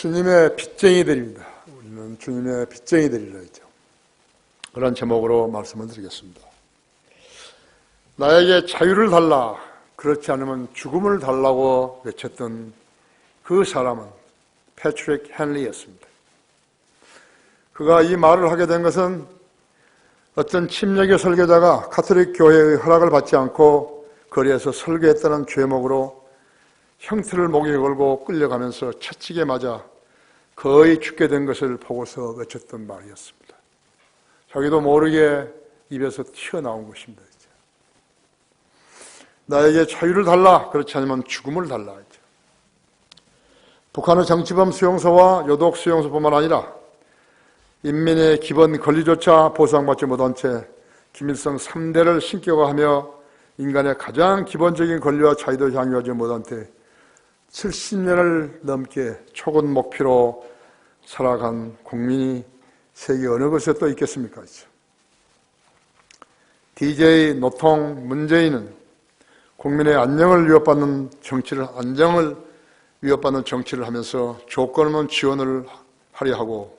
주님의 빚쟁이들입니다. 우리는 주님의 빚쟁이들이라 했죠. 그런 제목으로 말씀을 드리겠습니다. 나에게 자유를 달라, 그렇지 않으면 죽음을 달라고 외쳤던 그 사람은 패트릭 헨리였습니다. 그가 이 말을 하게 된 것은 어떤 침략의 설교자가 가톨릭 교회의 허락을 받지 않고 거리에서 설교했다는 죄목으로 형틀을 목에 걸고 끌려가면서 채찍에 맞아 거의 죽게 된 것을 보고서 외쳤던 말이었습니다. 자기도 모르게 입에서 튀어나온 것입니다. 나에게 자유를 달라, 그렇지 않으면 죽음을 달라 했죠. 북한의 정치범 수용소와 요독 수용소뿐만 아니라 인민의 기본 권리조차 보상받지 못한 채 김일성 3대를 신격화하며 인간의 가장 기본적인 권리와 자유도 향유하지 못한 채 70년을 넘게 초건 목표로 살아간 국민이 세계 어느 곳에 또 있겠습니까? DJ 노통 문재인은 국민의 안정을 위협받는 정치를 하면서 조건 없는 지원을 하려 하고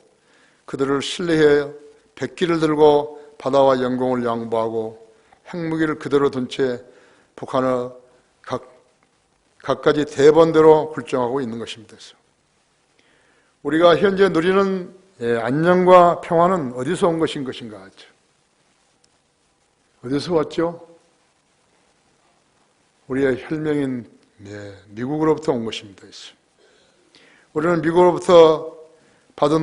그들을 신뢰해 백기를 들고 바다와 영공을 양보하고 핵무기를 그대로 둔 채 북한의 갖가지 대본대로 굴종하고 있는 것입니다. 우리가 현재 누리는 안녕과 평화는 어디서 온 것인가? 어디서 왔죠? 우리의 혈명인 미국으로부터 온 것입니다. 우리는 미국으로부터 받은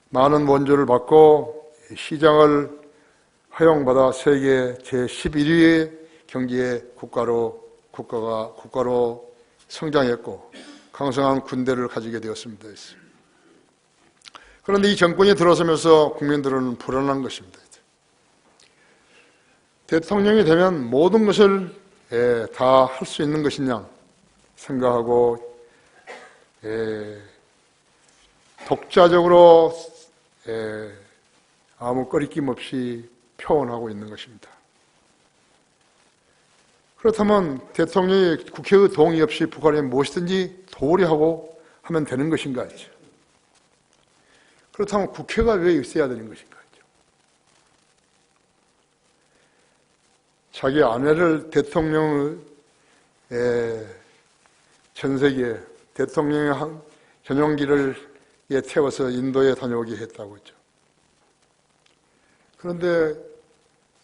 많은 원조를 받고 시장을 허용받아 세계 제11위의 경제 국가로 성장했고 강성한 군대를 가지게 되었습니다. 그런데 이 정권이 들어서면서 국민들은 불안한 것입니다. 대통령이 되면 모든 것을 다 할 수 있는 것이냐 생각하고 독자적으로 아무 꺼리낌 없이 표현하고 있는 것입니다. 그렇다면 대통령이 국회의 동의 없이 북한에 무엇이든지 도우려고 하면 되는 것인가? 그렇다면 국회가 왜 있어야 되는 것인가? 자기 아내를 대통령의 전세기에 대통령의 전용기를 태워서 인도에 다녀오게 했다고 했죠. 그런데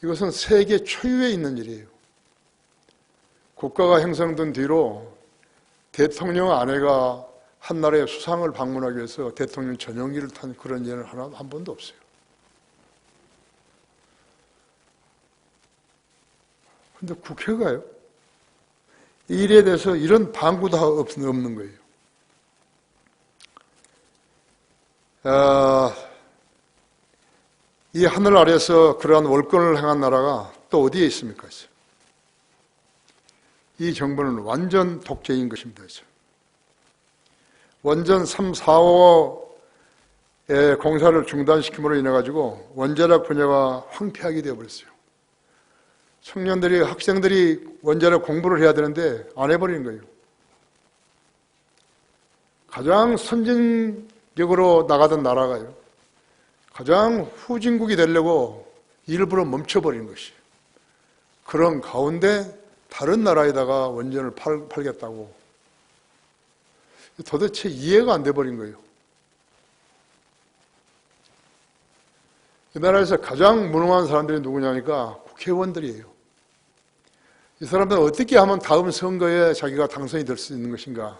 이것은 세계 초유에 있는 일이에요. 국가가 형성된 뒤로 대통령 아내가 한 나라의 수상을 방문하기 위해서 대통령 전용기를 탄 그런 예는 한 번도 없어요. 근데 국회가요? 이 일에 대해서 이런 방구도 없는 거예요. 이 하늘 아래서 그러한 월권을 행한 나라가 또 어디에 있습니까? 이 정부는 완전 독재인 것입니다. 원전 3, 4호의 공사를 중단시킴으로 인해 가지고 원자력 분야가 황폐하게 되어버렸어요. 학생들이 원자력 공부를 해야 되는데 안 해버리는 거예요. 가장 선진적으로 나가던 나라가요. 가장 후진국이 되려고 일부러 멈춰버린 것이에요. 그런 가운데 다른 나라에다가 원전을 팔겠다고 도대체 이해가 안 돼버린 거예요. 이 나라에서 가장 무능한 사람들이 누구냐니까 국회의원들이에요. 이 사람들은 어떻게 하면 다음 선거에 자기가 당선이 될 수 있는 것인가.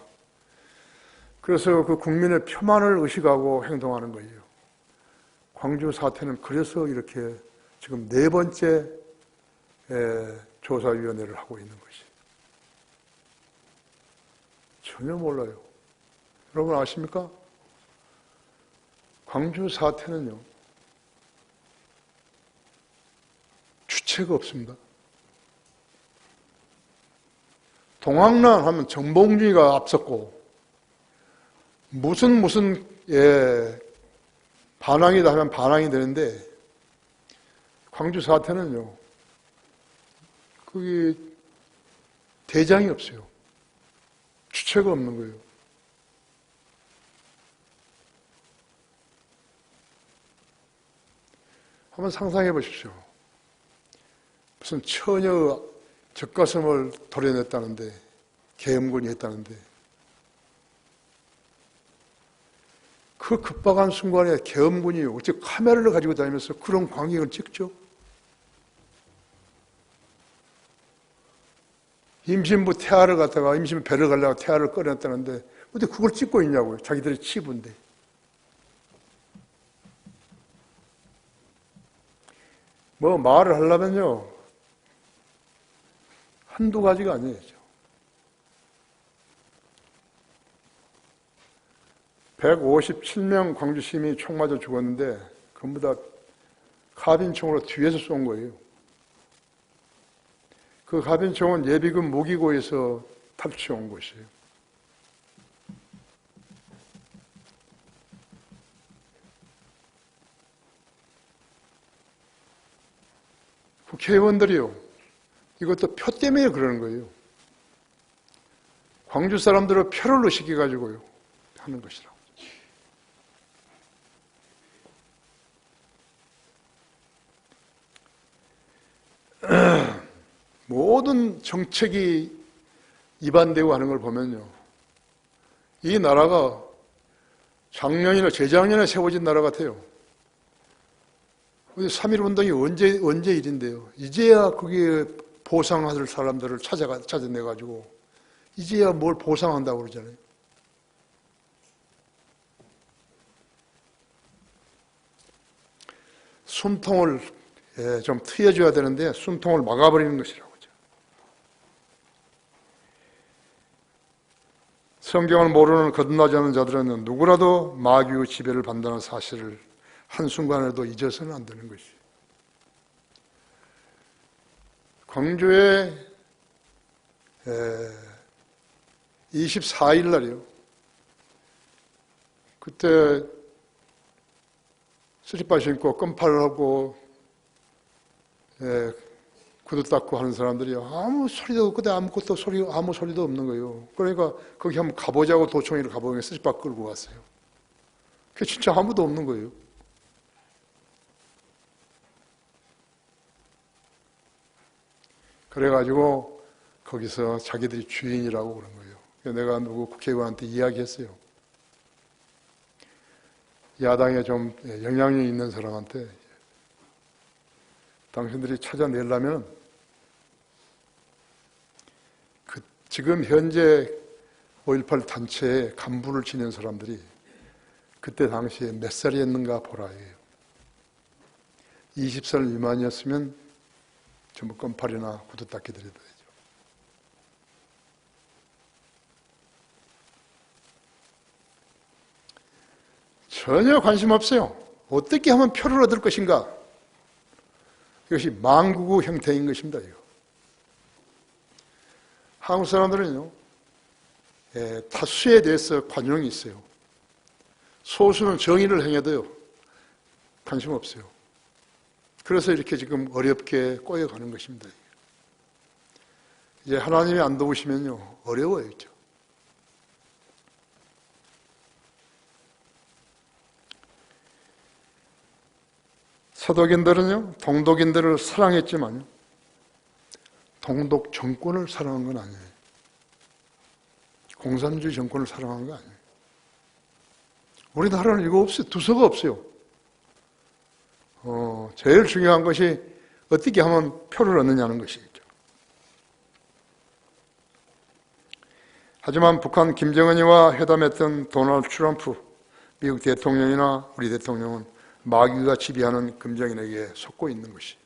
그래서 그 국민의 표만을 의식하고 행동하는 거예요. 광주 사태는 그래서 이렇게 지금 4번째 조사위원회를 하고 있는 것이. 전혀 몰라요. 여러분 아십니까? 광주 사태는요, 주체가 없습니다. 동학난 하면 정봉주의가 앞섰고, 무슨 반항이다 하면 반항이 되는데, 광주 사태는요, 그게 대장이 없어요. 주체가 없는 거예요. 한번 상상해 보십시오. 무슨 처녀 젖가슴을 도려냈다는데, 계엄군이 했다는데, 그 급박한 순간에 계엄군이 어떻게 카메라를 가지고 다니면서 그런 광경을 찍죠? 임신부 태아를 갖다가, 임신부 배를 가려고 태아를 꺼냈다는데, 어떻게 그걸 찍고 있냐고요. 자기들의 치부인데. 뭐 말을 하려면요, 한두 가지가 아니죠. 157명 광주 시민이 총 맞아 죽었는데 전부 다 카빈총으로 뒤에서 쏜 거예요. 그 카빈총은 예비군 무기고에서 탈취해 온 것이에요. 국회의원들이요, 이것도 표 때문에 그러는 거예요. 광주 사람들을 표를 의식해가지고요 하는 것이라고. 모든 정책이 위반되고 하는 걸 보면요, 이 나라가 작년이나 재작년에 세워진 나라 같아요. 3.1운동이 언제 일인데요. 이제야 거기에 보상할 사람들을 찾아내가지고 이제야 뭘 보상한다고 그러잖아요. 숨통을 좀 트여줘야 되는데 숨통을 막아버리는 것이라고 하죠. 성경을 모르는 거듭나지 않는 자들은 누구라도 마귀의 지배를 받는다는 사실을 한순간에도 잊어서는 안 되는 것이에요. 광주에 24일 날이요, 그때 쓰리빠 신고 껌팔을 하고 구두 닦고 하는 사람들이 아무 소리도 없고 아무 소리도 없는 거예요. 그러니까 거기 한번 가보자고 도청이를 가보니까 쓰리빠 끌고 갔어요. 그게 진짜 아무도 없는 거예요. 그래가지고 거기서 자기들이 주인이라고 그런 거예요. 내가 누구 국회의원한테 이야기했어요. 야당에 좀 영향력 있는 사람한테 당신들이 찾아내려면 지금 현재 5.18 단체의 간부를 지낸 사람들이 그때 당시에 몇 살이었는가 보라 해요. 20살 미만이었으면 전부 껌팔이나 구두 닦기 드려야 되죠. 전혀 관심 없어요. 어떻게 하면 표를 얻을 것인가? 이것이 망국의 형태인 것입니다. 이거. 한국 사람들은요, 다수에 대해서 관용이 있어요. 소수는 정의를 행해도요, 관심 없어요. 그래서 이렇게 지금 어렵게 꼬여가는 것입니다. 이제 하나님이 안 도우시면요, 어려워요. 그렇죠? 서독인들은요, 동독인들을 사랑했지만 동독 정권을 사랑한 건 아니에요. 공산주의 정권을 사랑한 거 아니에요. 우리나라는 이거 없어요. 두서가 없어요. 제일 중요한 것이 어떻게 하면 표를 얻느냐는 것이죠. 하지만 북한 김정은이와 회담했던 도널드 트럼프 미국 대통령이나 우리 대통령은 마귀가 지배하는 금정인에게 속고 있는 것이에요.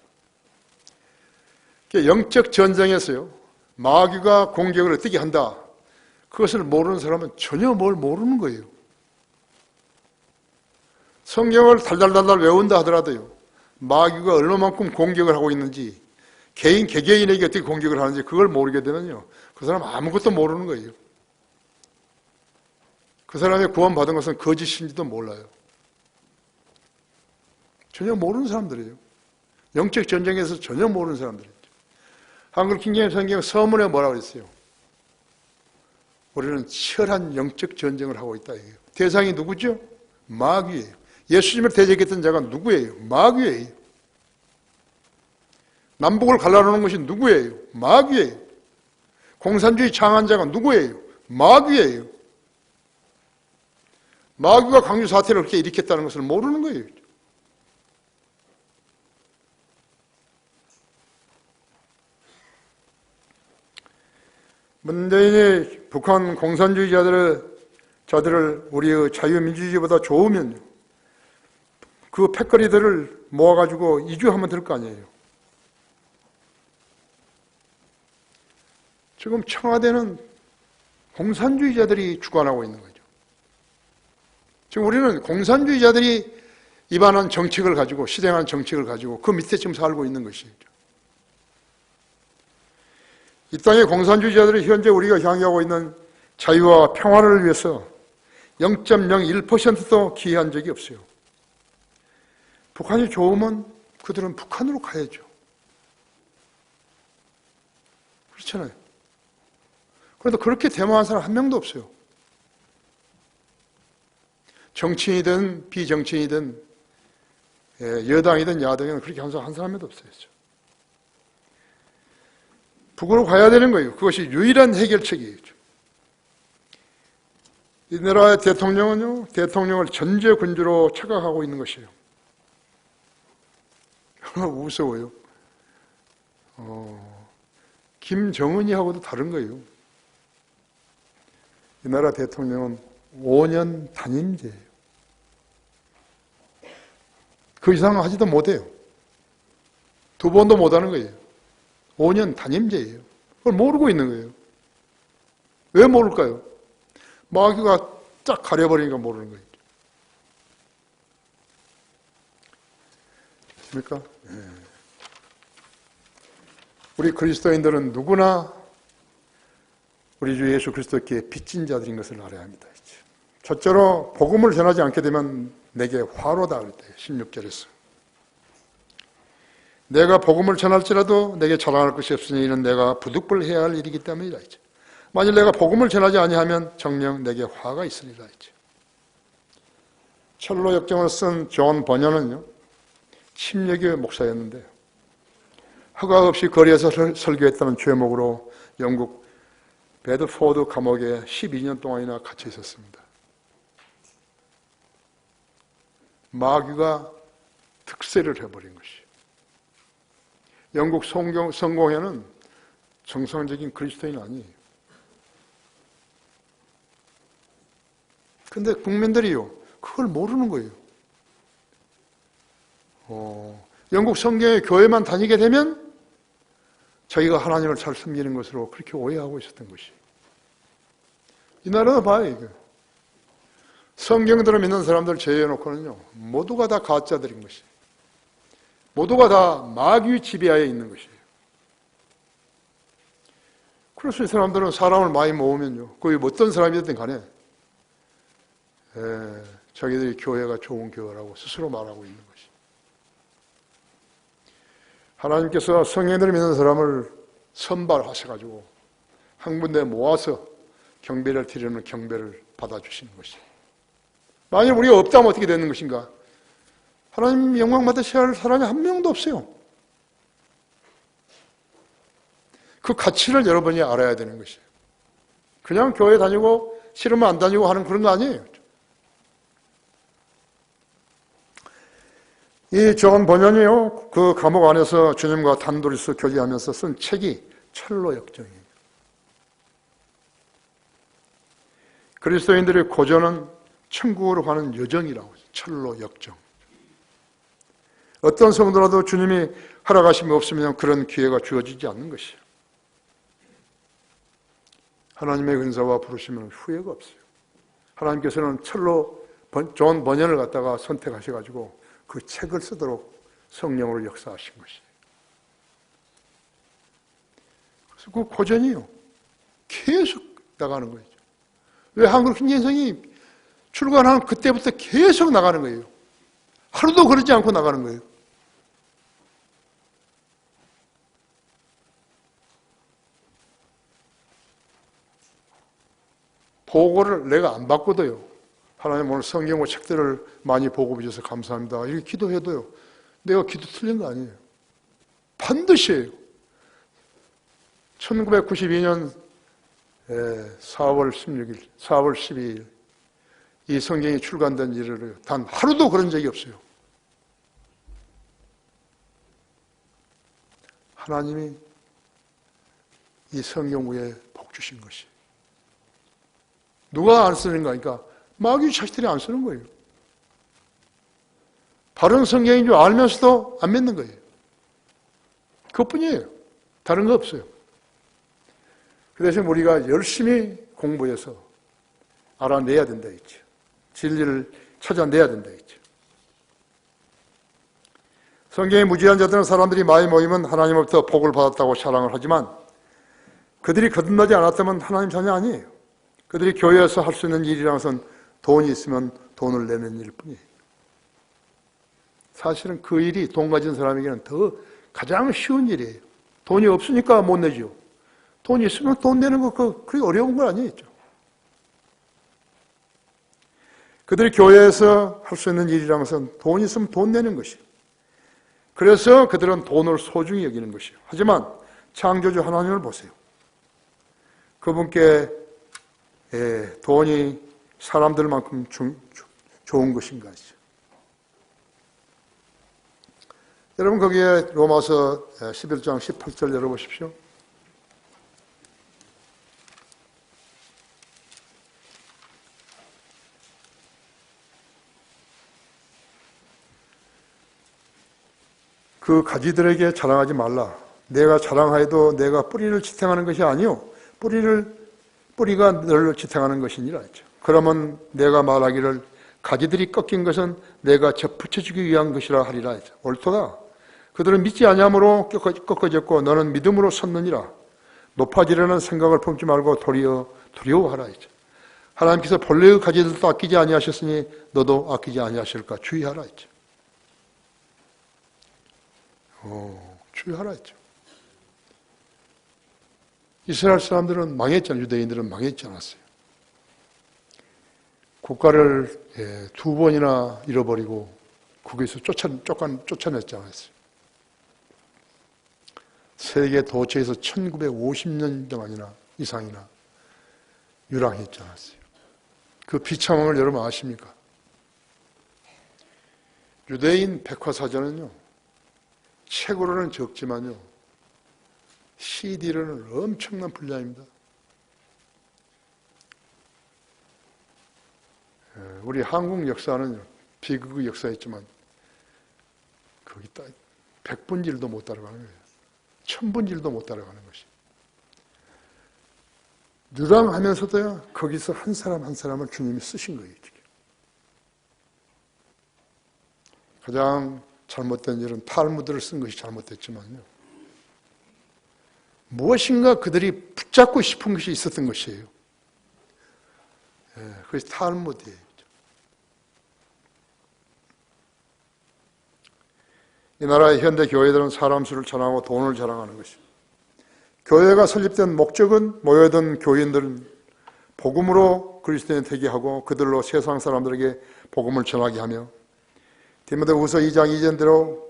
영적 전쟁에서요, 마귀가 공격을 어떻게 한다, 그것을 모르는 사람은 전혀 뭘 모르는 거예요. 성경을 달달달달 외운다 하더라도요, 마귀가 얼마만큼 공격을 하고 있는지, 개개인에게 어떻게 공격을 하는지 그걸 모르게 되면요, 그 사람 아무것도 모르는 거예요. 그 사람의 구원받은 것은 거짓인지도 몰라요. 전혀 모르는 사람들이에요. 영적 전쟁에서 전혀 모르는 사람들이죠. 한글 킹제임스 성경 서문에 뭐라고 그랬어요? 우리는 치열한 영적 전쟁을 하고 있다. 이게요. 대상이 누구죠? 마귀예요. 예수님을 대적했던 자가 누구예요? 마귀예요. 남북을 갈라놓는 것이 누구예요? 마귀예요. 공산주의 창안자가 누구예요? 마귀예요. 마귀가 광주 사태를 그렇게 일으켰다는 것을 모르는 거예요. 문재인이 북한 공산주의자들을 우리의 자유민주주의보다 좋으면요, 그 패거리들을 모아가지고 이주하면 될 거 아니에요. 지금 청와대는 공산주의자들이 주관하고 있는 거죠. 지금 우리는 공산주의자들이 입안한 정책을 가지고, 실행한 정책을 가지고 그 밑에 지금 살고 있는 것이죠. 이 땅의 공산주의자들이 현재 우리가 향하고 있는 자유와 평화를 위해서 0.01%도 기여한 적이 없어요. 북한이 좋으면 그들은 북한으로 가야죠. 그렇잖아요. 그런데 그렇게 대모한 사람 한 명도 없어요. 정치인이든 비정치인이든 여당이든 야당이든 그렇게 한 사람도 없어요. 북으로 가야 되는 거예요. 그것이 유일한 해결책이에요. 이 나라의 대통령은요, 대통령을 전제군주로 착각하고 있는 것이에요. 무서워요. 김정은이하고도 다른 거예요. 이 나라 대통령은 5년 단임제예요. 그 이상 하지도 못해요. 2번도 못하는 거예요. 5년 단임제예요. 그걸 모르고 있는 거예요. 왜 모를까요? 마귀가 쫙 가려버리니까 모르는 거예요. 그렇습니까? 우리 그리스도인들은 누구나 우리 주 예수 그리스도께 빚진 자들인 것을 알아야 합니다. 첫째로 복음을 전하지 않게 되면 내게 화로다 그랬대요. 16절에서. 내가 복음을 전할지라도 내게 자랑할 것이 없으니 이는 내가 부득불해야 할 일이기 때문이라 했죠. 만일 내가 복음을 전하지 아니하면 정녕 내게 화가 있으리라 했죠. 철로 역정을 쓴 존 버녀는요, 침례교회 목사였는데 허가 없이 거리에서 설교했다는 죄목으로 영국 베드포드 감옥에 12년 동안이나 갇혀 있었습니다. 마귀가 특세를 해버린 것이에요. 영국 성공회는 정상적인 그리스도인 아니에요. 근데 국민들이요, 그걸 모르는 거예요. 영국 성경의 교회만 다니게 되면 자기가 하나님을 잘 섬기는 것으로 그렇게 오해하고 있었던 것이에요. 이 나라도 봐요, 이거. 성경들을 믿는 사람들 제외해놓고는요, 모두가 다 가짜들인 것이에요. 모두가 다 마귀 지배하에 있는 것이에요. 그래서 이 사람들은 사람을 많이 모으면요, 거기 어떤 사람이든 간에 자기들이 교회가 좋은 교회라고 스스로 말하고 있는 것이에요. 하나님께서 성령들을 믿는 사람을 선발하셔가지고 한 군데 모아서 경배를 드리는 경배를 받아주시는 것이에요. 만일 우리가 없다면 어떻게 되는 것인가? 하나님 영광 받으셔야 할 사람이 한 명도 없어요. 그 가치를 여러분이 알아야 되는 것이에요. 그냥 교회 다니고 싫으면 안 다니고 하는 그런 거 아니에요. 이 존 버년이요, 그 감옥 안에서 주님과 단둘이서 교제하면서 쓴 책이 철로 역정이에요. 그리스도인들의 고전은 천국으로 가는 여정이라고 해요. 철로 역정. 어떤 성도라도 주님이 허락하심이 없으면 그런 기회가 주어지지 않는 것이에요. 하나님의 은사와 부르시면 후회가 없어요. 하나님께서는 철로 존 버년을 갖다가 선택하셔가지고 그 책을 쓰도록 성령으로 역사하신 것이에요. 그래서 그 고전이요, 계속 나가는 거죠. 왜 한국 신년성이 출간한 그때부터 계속 나가는 거예요. 하루도 그러지 않고 나가는 거예요. 보고를 내가 안 받고도요, 하나님 오늘 성경과 책들을 많이 보고해 주셔서 감사합니다, 이렇게 기도해도요, 내가 기도 틀린 거 아니에요. 반드시 해요. 1992년 4월 16일, 4월 12일 이 성경이 출간된 이래로 단 하루도 그런 적이 없어요. 하나님이 이 성경 위에 복 주신 것이. 누가 안 쓰는가? 그러니까 마귀 자식들이 안 쓰는 거예요. 바른 성경인 줄 알면서도 안 믿는 거예요. 그것뿐이에요. 다른 거 없어요. 그 대신 우리가 열심히 공부해서 알아내야 된다 했죠. 진리를 찾아내야 된다 했죠. 성경에 무지한 자들은 사람들이 많이 모이면 하나님으로부터 복을 받았다고 자랑을 하지만 그들이 거듭나지 않았다면 하나님 자녀 아니에요. 그들이 교회에서 할 수 있는 일이라는 것은 돈이 있으면 돈을 내는 일뿐이에요. 사실은 그 일이 돈 가진 사람에게는 더 가장 쉬운 일이에요. 돈이 없으니까 못 내죠. 돈이 있으면 돈 내는 거 그렇게 어려운 건 아니겠죠. 그들이 교회에서 할 수 있는 일이라는 것은 돈 있으면 돈 내는 것이. 그래서 그들은 돈을 소중히 여기는 것이에요. 하지만 창조주 하나님을 보세요. 그분께 돈이 사람들만큼 좋은 것인가 하죠. 여러분 거기에 로마서 11장 18절 열어보십시오. 그 가지들에게 자랑하지 말라. 내가 자랑하여도 내가 뿌리를 지탱하는 것이 아니요 뿌리가 너를 지탱하는 것이니라 했죠. 그러면 내가 말하기를 가지들이 꺾인 것은 내가 접붙여주기 위한 것이라 하리라 했죠. 옳도다. 그들은 믿지 아니함으로 꺾어졌고 너는 믿음으로 섰느니라. 높아지려는 생각을 품지 말고 도리어 두려워하라 했죠. 하나님께서 본래의 가지들도 아끼지 아니하셨으니 너도 아끼지 아니하실까 주의하라 했죠. 주의하라 했죠. 이스라엘 사람들은 망했잖아요. 유대인들은 망했지 않았어요. 국가를 2번이나 잃어버리고 국에서 쫓아냈지 않았어요. 세계 도처에서 1950년 동안이나 이상이나 유랑했지 않았어요. 그 비참함을 여러분 아십니까? 유대인 백화사전은요, 책으로는 적지만요, CD로는 엄청난 분량입니다. 우리 한국 역사는 비극의 역사였지만 거기 딱 100분질도 못 따라가는 거예요. 1000분질도 못 따라가는 것이. 누랑하면서도요, 거기서 한 사람 한 사람을 주님이 쓰신 거예요. 지금. 가장 잘못된 일은 탈무드를 쓴 것이 잘못됐지만요. 무엇인가 그들이 붙잡고 싶은 것이 있었던 것이에요. 그것이 탈무드예요. 이 나라의 현대 교회들은 사람 수를 자랑하고 돈을 자랑하는 것입니다. 교회가 설립된 목적은 모여든 교인들은 복음으로 그리스도인 되게 하고 그들로 세상 사람들에게 복음을 전하게 하며 디모데후서 2장 2절대로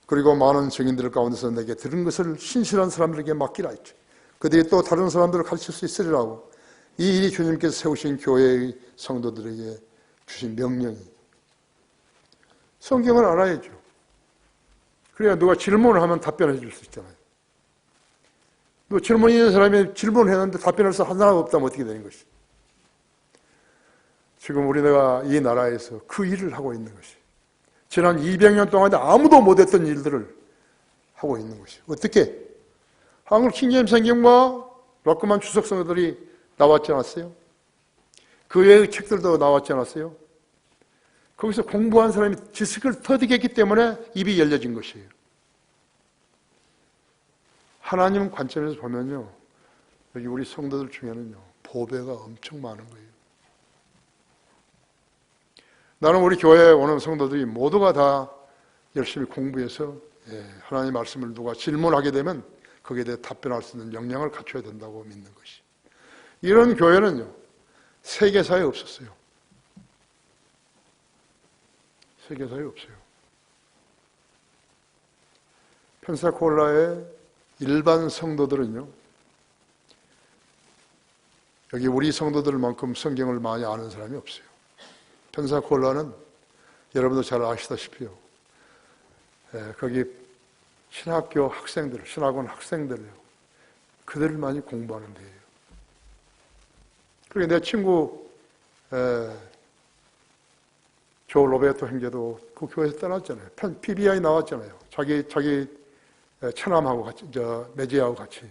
그리고 많은 증인들 가운데서 내게 들은 것을 신실한 사람들에게 맡기라 했죠. 그들이 또 다른 사람들을 가르칠 수 있으리라고. 이 일이 주님께서 세우신 교회의 성도들에게 주신 명령이에요. 성경을 알아야죠. 그래야 누가 질문을 하면 답변해 줄 수 있잖아요. 또 질문 있는 사람이 질문을 했는데 답변할 수 한 사람 없다면 어떻게 되는 것이? 지금 우리가 이 나라에서 그 일을 하고 있는 것이. 지난 200년 동안 아무도 못했던 일들을 하고 있는 것이. 어떻게? 한국 킹제임스 성경과 락그만 주석 성도들이 나왔지 않았어요? 그 외의 책들도 나왔지 않았어요? 거기서 공부한 사람이 지식을 터득했기 때문에 입이 열려진 것이에요. 하나님 관점에서 보면요, 여기 우리 성도들 중에는요, 보배가 엄청 많은 거예요. 나는 우리 교회에 오는 성도들이 모두가 다 열심히 공부해서 하나님의 말씀을 누가 질문하게 되면 거기에 대해 답변할 수 있는 역량을 갖춰야 된다고 믿는 것이. 이런 교회는요, 세계사에 없었어요. 세계사에 없어요. 펜사콜라의 일반 성도들은요, 여기 우리 성도들만큼 성경을 많이 아는 사람이 없어요. 펜사콜라는 여러분도 잘 아시다시피요, 거기 신학교 학생들, 신학원 학생들이요, 그들을 많이 공부하는 데예요. 그리고 내 친구 조 로베토 형제도 그 교회에서 떠났잖아요. PBI 나왔잖아요. 자기 처남하고 같이, 메제하고 같이.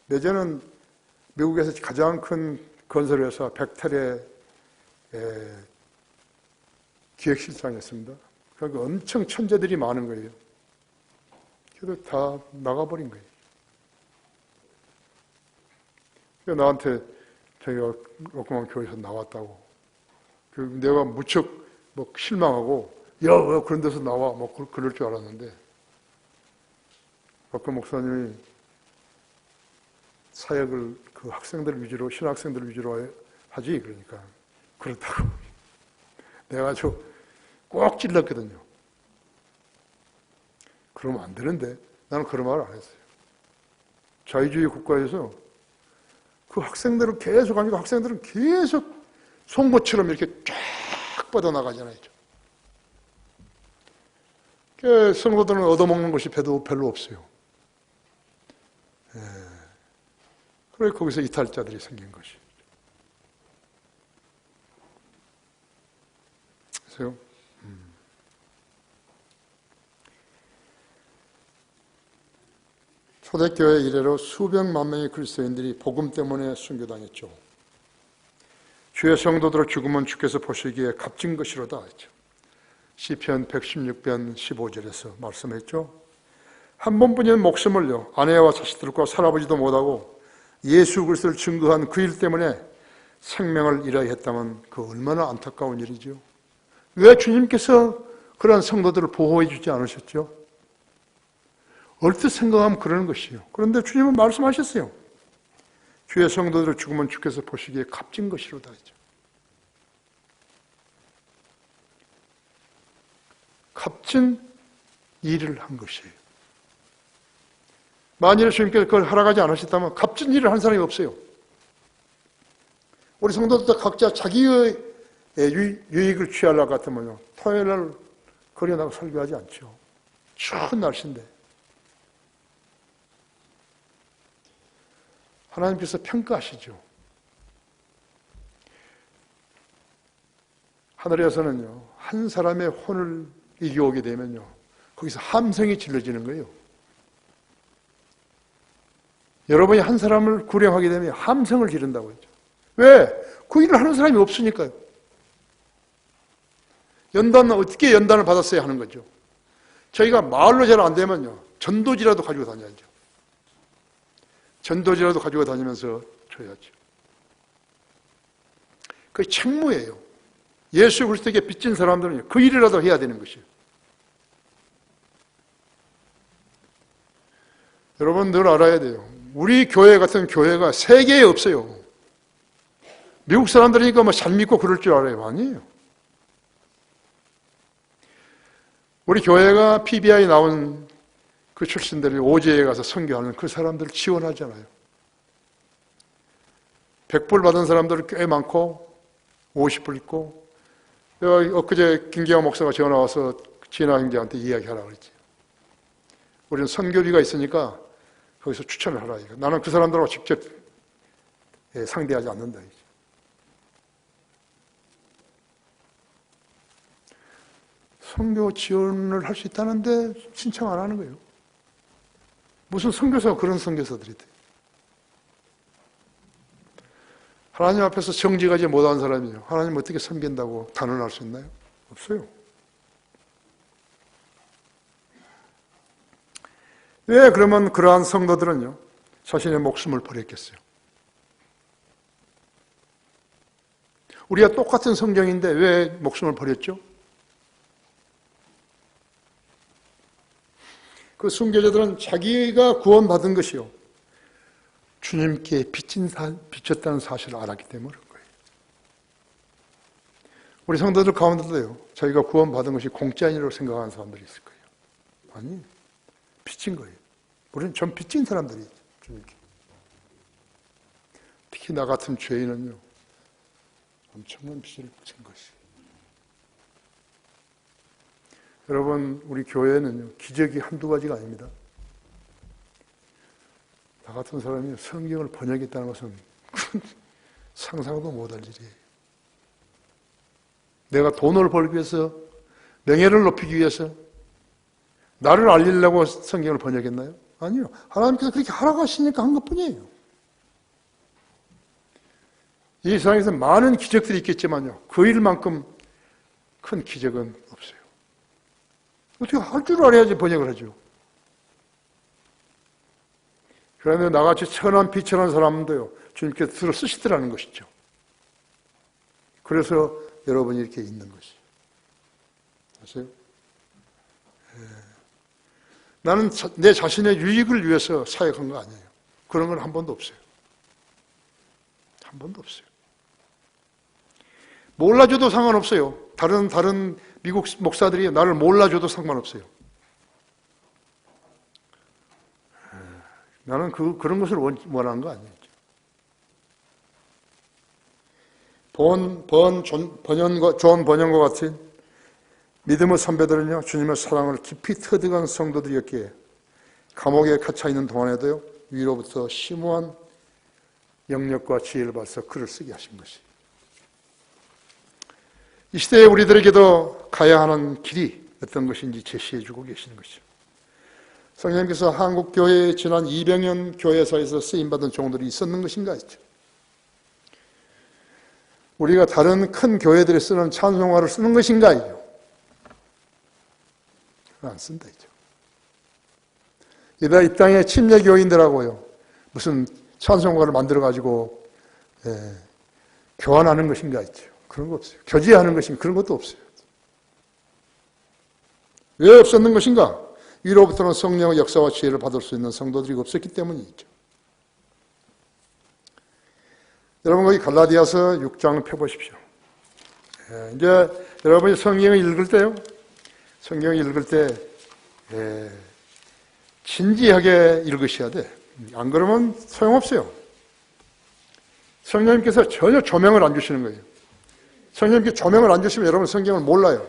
메제는 미국에서 가장 큰 건설회사 벡텔의 기획실장이었습니다. 그러니까 엄청 천재들이 많은 거예요. 그래도 다 나가버린 거예요. 그래서 나한테 자기가 로크만 교회에서 나왔다고. 내가 무척 실망하고, 야, 왜 그런 데서 나와? 그럴 줄 알았는데, 로크 목사님이 사역을 그 학생들 위주로, 신학생들 위주로 하지, 그러니까. 그렇다고. 내가 아주 꼭 찔렀거든요. 그러면 안 되는데, 나는 그런 말을 안 했어요. 자유주의 국가에서 그 학생들은 계속 아니고 학생들은 계속 송곳처럼 이렇게 쫙 뻗어나가잖아요. 성도들은 얻어먹는 것이 별로 없어요. 그래 거기서 이탈자들이 생긴 것이. 그래서 초대교회 이래로 수백만 명의 그리스도인들이 복음 때문에 순교당했죠. 주의 성도들의 죽음은 주께서 보시기에 값진 것이로다 했죠. 시편 116편 15절에서 말씀했죠. 한 번뿐인 목숨을요, 아내와 자식들과 살아보지도 못하고 예수 그리스도를 증거한 그 일 때문에 생명을 잃어야 했다면 그 얼마나 안타까운 일이죠. 왜 주님께서 그러한 성도들을 보호해 주지 않으셨죠? 얼뜻 생각하면 그러는 것이요. 그런데 주님은 말씀하셨어요. 주의 성도들의 죽음은 주께서 보시기에 값진 것이로다 했죠. 값진 일을 한 것이에요. 만일 주님께서 그걸 허락하지 않으셨다면 값진 일을 한 사람이 없어요. 우리 성도들 각자 자기의 유익을 취하려고 같으면요, 토요일날 거리에 나가 설교하지 않죠. 추운 날씨인데. 하나님께서 평가하시죠. 하늘에서는요, 한 사람의 혼을 이겨오게 되면요, 거기서 함성이 질러지는 거예요. 여러분이 한 사람을 구령하게 되면 함성을 지른다고 했죠. 왜? 그 일을 하는 사람이 없으니까요. 연단은 어떻게 연단을 받았어야 하는 거죠. 저희가 마을로 잘 안 되면요, 전도지라도 가지고 다녀야죠. 전도지라도 가지고 다니면서 줘야죠. 그게 책무예요. 예수 그리스도에게 빚진 사람들은 그 일이라도 해야 되는 것이에요. 여러분 늘 알아야 돼요. 우리 교회 같은 교회가 세계에 없어요. 미국 사람들이니까 잘 믿고 그럴 줄 알아요. 아니에요. 우리 교회가 PBI 나온 그 출신들이 오지에 가서 선교하는 그 사람들을 지원하잖아요. 100불 받은 사람들은 꽤 많고 50불 있고, 내가 엊그제 김기영 목사가 전화 와서 진아 형제한테 이야기하라고 그랬지. 우리는 선교비가 있으니까 거기서 추천을 하라. 나는 그 사람들하고 직접 상대하지 않는다. 선교 지원을 할 수 있다는데 신청 안 하는 거예요. 무슨 선교사가 그런 선교사들이 돼. 하나님 앞에서 정직하지 못한 사람이요, 하나님 어떻게 섬긴다고 단언할 수 있나요? 없어요. 왜 그러면 그러한 성도들은요, 자신의 목숨을 버렸겠어요? 우리가 똑같은 성경인데 왜 목숨을 버렸죠? 그 순교자들은 자기가 구원받은 것이요, 주님께 비쳤다는 사실을 알았기 때문에 그런 거예요. 우리 성도들 가운데도요, 자기가 구원받은 것이 공짜인이라고 생각하는 사람들이 있을 거예요. 아니, 빚진 거예요. 우리는 전 빚진 사람들이죠. 주님께. 특히 나 같은 죄인은요, 엄청난 빚을 진 것이에요. 여러분, 우리 교회는요, 기적이 한두 가지가 아닙니다. 나 같은 사람이 성경을 번역했다는 것은 상상도 못할 일이에요. 내가 돈을 벌기 위해서, 명예를 높이기 위해서, 나를 알리려고 성경을 번역했나요? 아니요. 하나님께서 그렇게 하라고 하시니까 한 것뿐이에요. 이 세상에서 많은 기적들이 있겠지만요, 그 일만큼 큰 기적은 없어요. 어떻게 할 줄 알아야지 번역을 하죠. 그런데 나같이 천한 비천한 사람도요, 주님께서 들어 쓰시더라는 것이죠. 그래서 여러분이 이렇게 있는 것이. 아세요? 나는 내 자신의 유익을 위해서 사역한 거 아니에요. 그런 건 한 번도 없어요. 한 번도 없어요. 몰라줘도 상관없어요. 다른 미국 목사들이 나를 몰라줘도 상관없어요. 나는 그런 것을 원하는 거 아니에요. 존 번연과 같은 믿음의 선배들은요, 주님의 사랑을 깊이 터득한 성도들이었기에 감옥에 갇혀있는 동안에도요, 위로부터 심오한 영역과 지혜를 받아서 글을 쓰게 하신 것이. 이 시대에 우리들에게도 가야 하는 길이 어떤 것인지 제시해주고 계시는 것이죠. 성령님께서 한국교회의 지난 200년 교회사에서 쓰임받은 종들이 있었는 것인가 했죠. 우리가 다른 큰 교회들이 쓰는 찬송가를 쓰는 것인가 했죠. 안 쓴다 했죠. 이 땅의 침례교인들하고요, 무슨 찬송가를 만들어가지고 교환하는 것인가 했죠. 그런 거 없어요. 교제하는 것인가, 그런 것도 없어요. 왜 없었는 것인가? 위로부터는 성령의 역사와 지혜를 받을 수 있는 성도들이 없었기 때문이죠. 여러분, 거기 갈라디아서 6장을 펴보십시오. 이제 여러분이 성경을 읽을 때요, 성경을 읽을 때 진지하게 읽으셔야 돼. 안 그러면 소용없어요. 성령님께서 전혀 조명을 안 주시는 거예요. 성령님께 조명을 안 주시면 여러분 성경을 몰라요.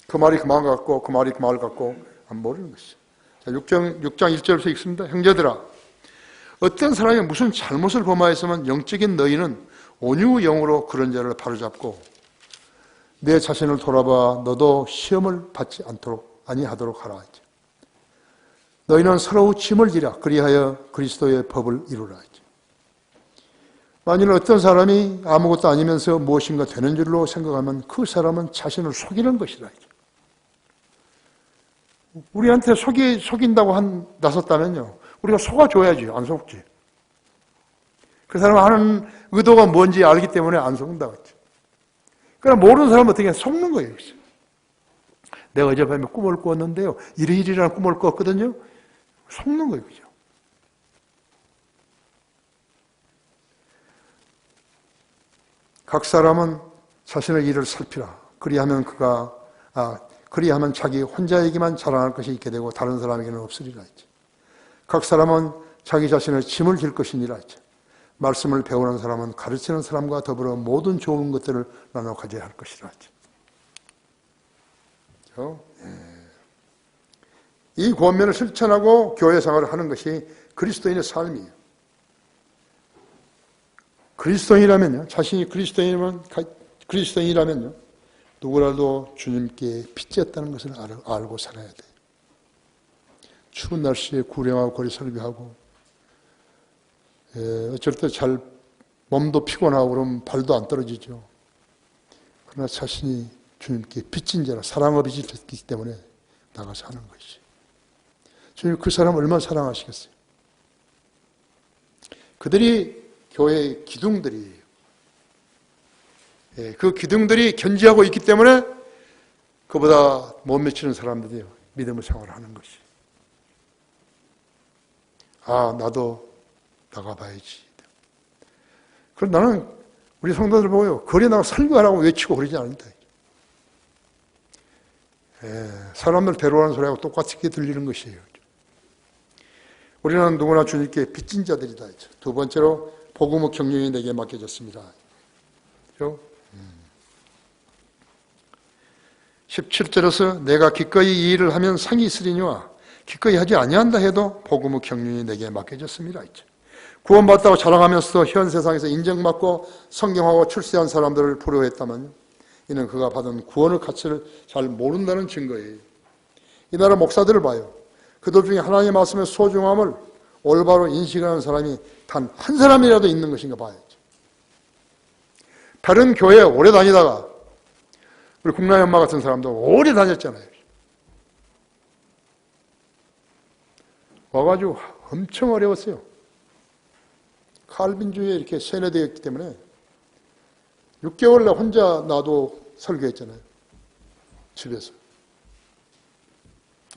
그 말이 그 말 같고 그 말이 그 말 같고 안 모르는 것이죠. 자, 6장 1절부터 읽습니다. 형제들아, 어떤 사람이 무슨 잘못을 범하였으면 영적인 너희는 온유의 영으로 그런 자를 바로잡고 내 자신을 돌아봐 너도 시험을 받지 아니하도록 하라 했죠. 너희는 서로 짐을 지라 그리하여 그리스도의 법을 이루라 했죠. 만일 어떤 사람이 아무것도 아니면서 무엇인가 되는 줄로 생각하면 그 사람은 자신을 속이는 것이라 했죠. 우리한테 속인다고 나섰다면요, 우리가 속아줘야지. 안 속지. 그 사람 하는 의도가 뭔지 알기 때문에 안 속는다고 했죠. 그러나 모르는 사람은 어떻게 속는 거예요. 내가 어젯밤에 꿈을 꾸었는데요, 이러이러한 꿈을 꿨거든요. 속는 거예요. 그죠? 각 사람은 자신의 일을 살피라. 그리하면 자기 혼자에게만 자랑할 것이 있게 되고 다른 사람에게는 없으리라 했죠. 각 사람은 자기 자신의 짐을 질 것이니라 했죠. 말씀을 배우는 사람은 가르치는 사람과 더불어 모든 좋은 것들을 나눠 가져야 할 것이라 했죠. 이 권면을 실천하고 교회 생활을 하는 것이 그리스도인의 삶이에요. 그리스도인이라면요, 자신이 그리스도인이라면요, 누구라도 주님께 빚졌다는 것을 알고 살아야 돼요. 추운 날씨에 구령하고 거리 설교하고, 어쩔 때 몸도 피곤하고 그러면 발도 안 떨어지죠. 그러나 자신이 주님께 빚진 자라, 사랑의 빚이 됐기 때문에 나가서 하는 것이. 주님 그 사람을 얼마나 사랑하시겠어요? 그들이 교회의 기둥들이에요. 그 기둥들이 견지하고 있기 때문에 그보다 못 미치는 사람들이 믿음의 생활을 하는 것이. 나도 나가봐야지. 그럼 나는 우리 성도들 보고요, 거리에 나가 설교하라고 외치고 그러지 않는다. 사람들 데려오는 소리하고 똑같이 들리는 것이에요. 우리는 누구나 주님께 빚진 자들이다. 두 번째로 복음의 경륜이 내게 맡겨졌습니다. 17절에서 내가 기꺼이 이 일을 하면 상이 있으리니와 기꺼이 하지 아니한다 해도 복음의 경륜이 내게 맡겨졌습니다. 구원받다고 자랑하면서도 현 세상에서 인정받고 성경하고 출세한 사람들을 부러워했다면 이는 그가 받은 구원의 가치를 잘 모른다는 증거예요. 이 나라 목사들을 봐요. 그들 중에 하나님의 말씀의 소중함을 올바로 인식하는 사람이 단 한 사람이라도 있는 것인가 봐야죠. 다른 교회에 오래 다니다가 우리 국나의 엄마 같은 사람도 오래 다녔잖아요. 와가지고 엄청 어려웠어요. 칼빈주의에 이렇게 세뇌되었기 때문에 6개월 내 혼자 놔도 설교했잖아요. 집에서.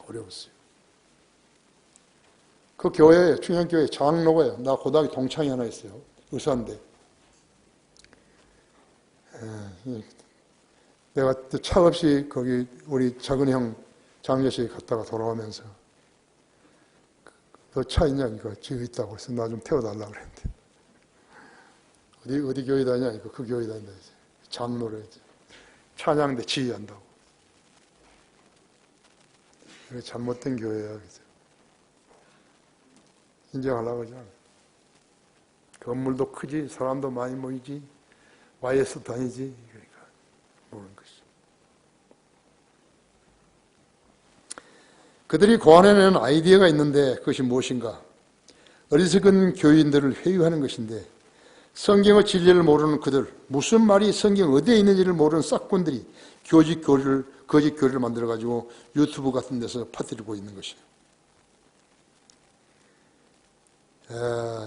어려웠어요. 그 교회에, 충현교회 장로가요. 나 고등학교 동창이 하나 있어요. 의사인데. 내가 차 없이 거기 우리 작은 형 장례식에 갔다가 돌아오면서 너 차 있냐? 이거 집에 있다고 해서 나 좀 태워달라고 그랬는데. 어디 교회 다니냐? 이거 그 교회 다닌다. 장로를 찬양대 지휘한다고. 이거 잘못된 교회야. 그죠? 인정하려고 하잖아. 건물도 크지, 사람도 많이 모이지, YS 다니지. 그러니까 모르는 것이. 그들이 고안해내는 아이디어가 있는데 그것이 무엇인가? 어리석은 교인들을 회유하는 것인데 성경의 진리를 모르는 그들, 무슨 말이 성경 어디에 있는지를 모르는 싹군들이 거짓 교리를 만들어가지고 유튜브 같은 데서 퍼뜨리고 있는 것이에요.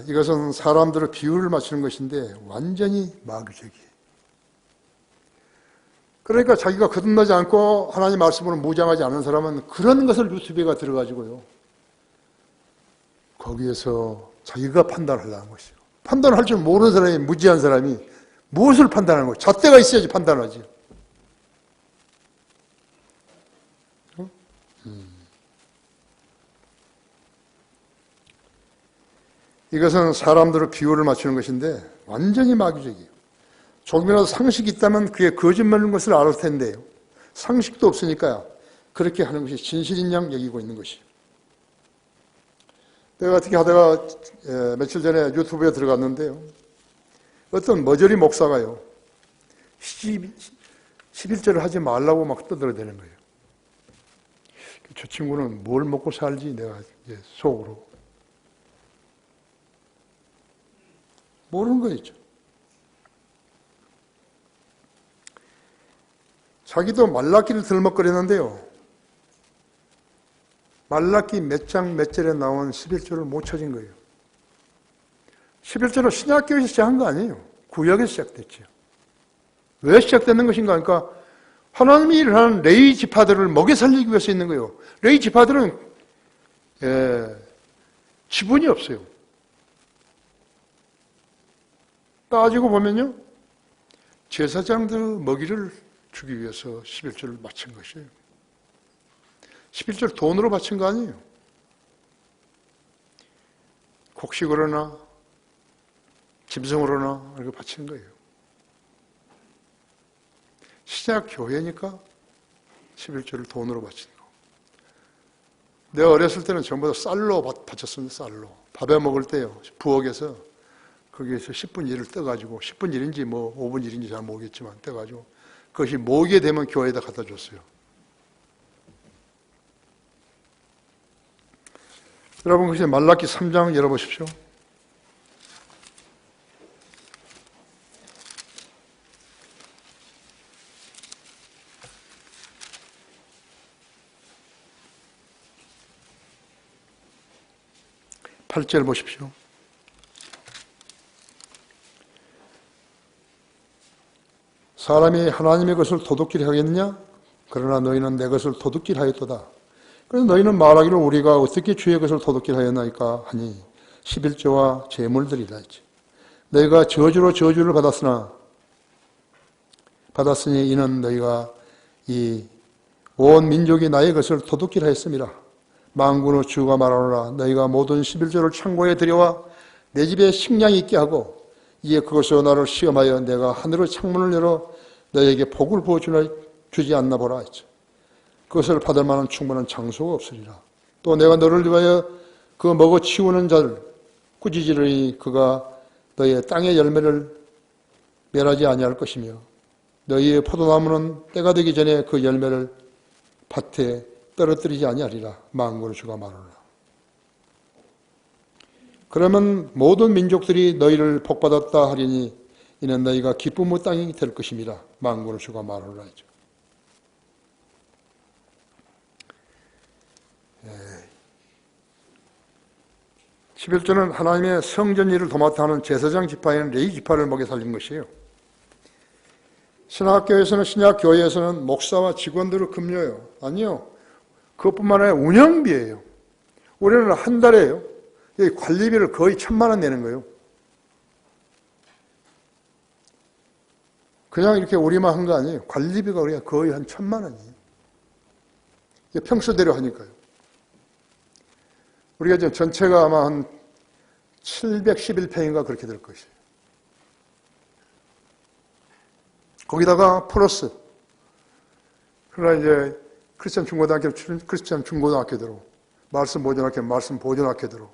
이것은 사람들의 비유를 맞추는 것인데 완전히 마귀적이에요. 그러니까 자기가 거듭나지 않고 하나님 말씀으로 무장하지 않은 사람은 그런 것을 유튜브에 들어가지고요. 거기에서 자기가 판단하려는 것이요. 판단할 줄 모르는 사람이, 무지한 사람이 무엇을 판단하는 거예요? 잣대가 있어야지 판단하지. 이것은 사람들의 비유를 맞추는 것인데 완전히 마귀적이에요. 조금이라도 상식이 있다면 그게 거짓말인 것을 알 텐데요. 상식도 없으니까 그렇게 하는 것이 진실인 양 여기고 있는 것이에요. 내가 어떻게 하다가 며칠 전에 유튜브에 들어갔는데요. 어떤 머저리 목사가요. 11절을 하지 말라고 막 떠들어대는 거예요. 저 친구는 뭘 먹고 살지 내가 이제 속으로. 모르는 거 있죠. 자기도 말라기를 들먹거리는데요. 말라기 몇 장 몇 절에 나온 11절을 못 찾은 거예요. 11절은 신약교에서 시작한 거 아니에요. 구약에서 시작됐죠. 왜 시작되는 것인가? 그러니까 하나님이 일하는 레위 지파들을 먹여 살리기 위해서 있는 거예요. 레위 지파들은 지분이 없어요. 따지고 보면요. 제사장들 먹이를 주기 위해서 11절을 바친 것이에요. 11절 돈으로 바친 거 아니에요. 곡식으로나 짐승으로나 이렇게 바친 거예요. 신약 교회니까 11절을 돈으로 바친 거. 내가 어렸을 때는 전부 다 쌀로 바쳤습니다. 쌀로. 밥에 먹을 때요. 부엌에서 거기에서 10분 일을 떠가지고 10분 일인지 뭐 5분 일인지 잘 모르겠지만 떠가지고 그것이 모이게 되면 교회에다 갖다 줬어요. 여러분 그것이 말라기 3장 열어보십시오. 팔절 보십시오. 사람이 하나님의 것을 도둑질 하겠느냐? 그러나 너희는 내 것을 도둑질 하였도다. 그래서 너희는 말하기를 우리가 어떻게 주의 것을 도둑질 하였나이까 하니 11조와 재물들이라 했지. 너희가 저주로 저주를 받았으니 이는 너희가 이 온 민족이 나의 것을 도둑질하 했습니다. 만군의 주가 말하노라. 너희가 모든 11조를 창고에 들여와 내 집에 식량이 있게 하고 이에 그것으로 나를 시험하여 내가 하늘의 창문을 열어 너희에게 복을 부어주지 않나 보라 했죠. 그것을 받을 만한 충분한 장소가 없으리라. 또 내가 너를 위하여 그 먹어 치우는 자를 꾸짖으리니 그가 너희의 땅의 열매를 멸하지 아니할 것이며 너희의 포도나무는 때가 되기 전에 그 열매를 밭에 떨어뜨리지 아니하리라. 만군의 주가 말하노라. 그러면 모든 민족들이 너희를 복받았다 하리니 이는 너희가 기쁨의 땅이 될 것입니다. 만군의 주가 말하노라 했죠. 11조는 하나님의 성전 일을 도맡아 하는 제사장 지파인 레위 지파를 먹여 살린 것이에요. 신학교에서는 신약교회에서는 목사와 직원들을 급료해요. 아니요. 그것뿐만 아니라 운영비예요. 우리는 한 달에요. 관리비를 거의 1,000만 원 내는 거예요. 그냥 이렇게 우리만 한 거 아니에요. 관리비가 우리가 거의 한 1,000만 원이에요. 평소대로 하니까요. 우리가 지금 전체가 아마 한 711평인가 그렇게 될 것이에요. 거기다가 플러스. 그러나 이제 크리스천 중고등학교대로, 말씀 보존학교대로,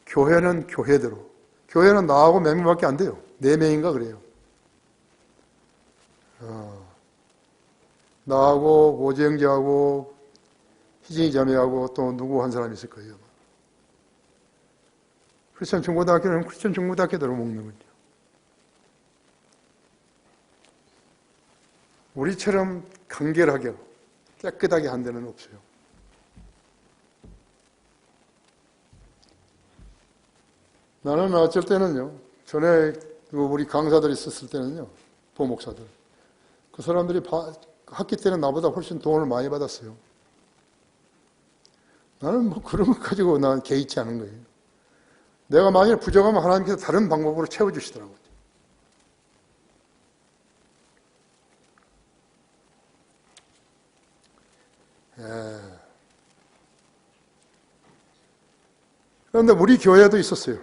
교회는 교회대로. 교회는 나하고 몇 명밖에 안 돼요. 4명인가 그래요. 나하고 오재영제하고 희진이 자매하고 또 누구 한 사람이 있을 거예요. 크리스천 중고등학교는 크리스천 중고등학교대로 먹는 거죠. 우리처럼 간결하게 깨끗하게 한 데는 없어요. 나는 어쩔 때는요, 전에 우리 강사들이 있었을 때는요, 부목사들. 그 사람들이 학기 때는 나보다 훨씬 돈을 많이 받았어요. 나는 뭐 그런 것 가지고 난 개의치 않은 거예요. 내가 만일 부족하면 하나님께서 다른 방법으로 채워주시더라고요. 그런데 우리 교회에도 있었어요.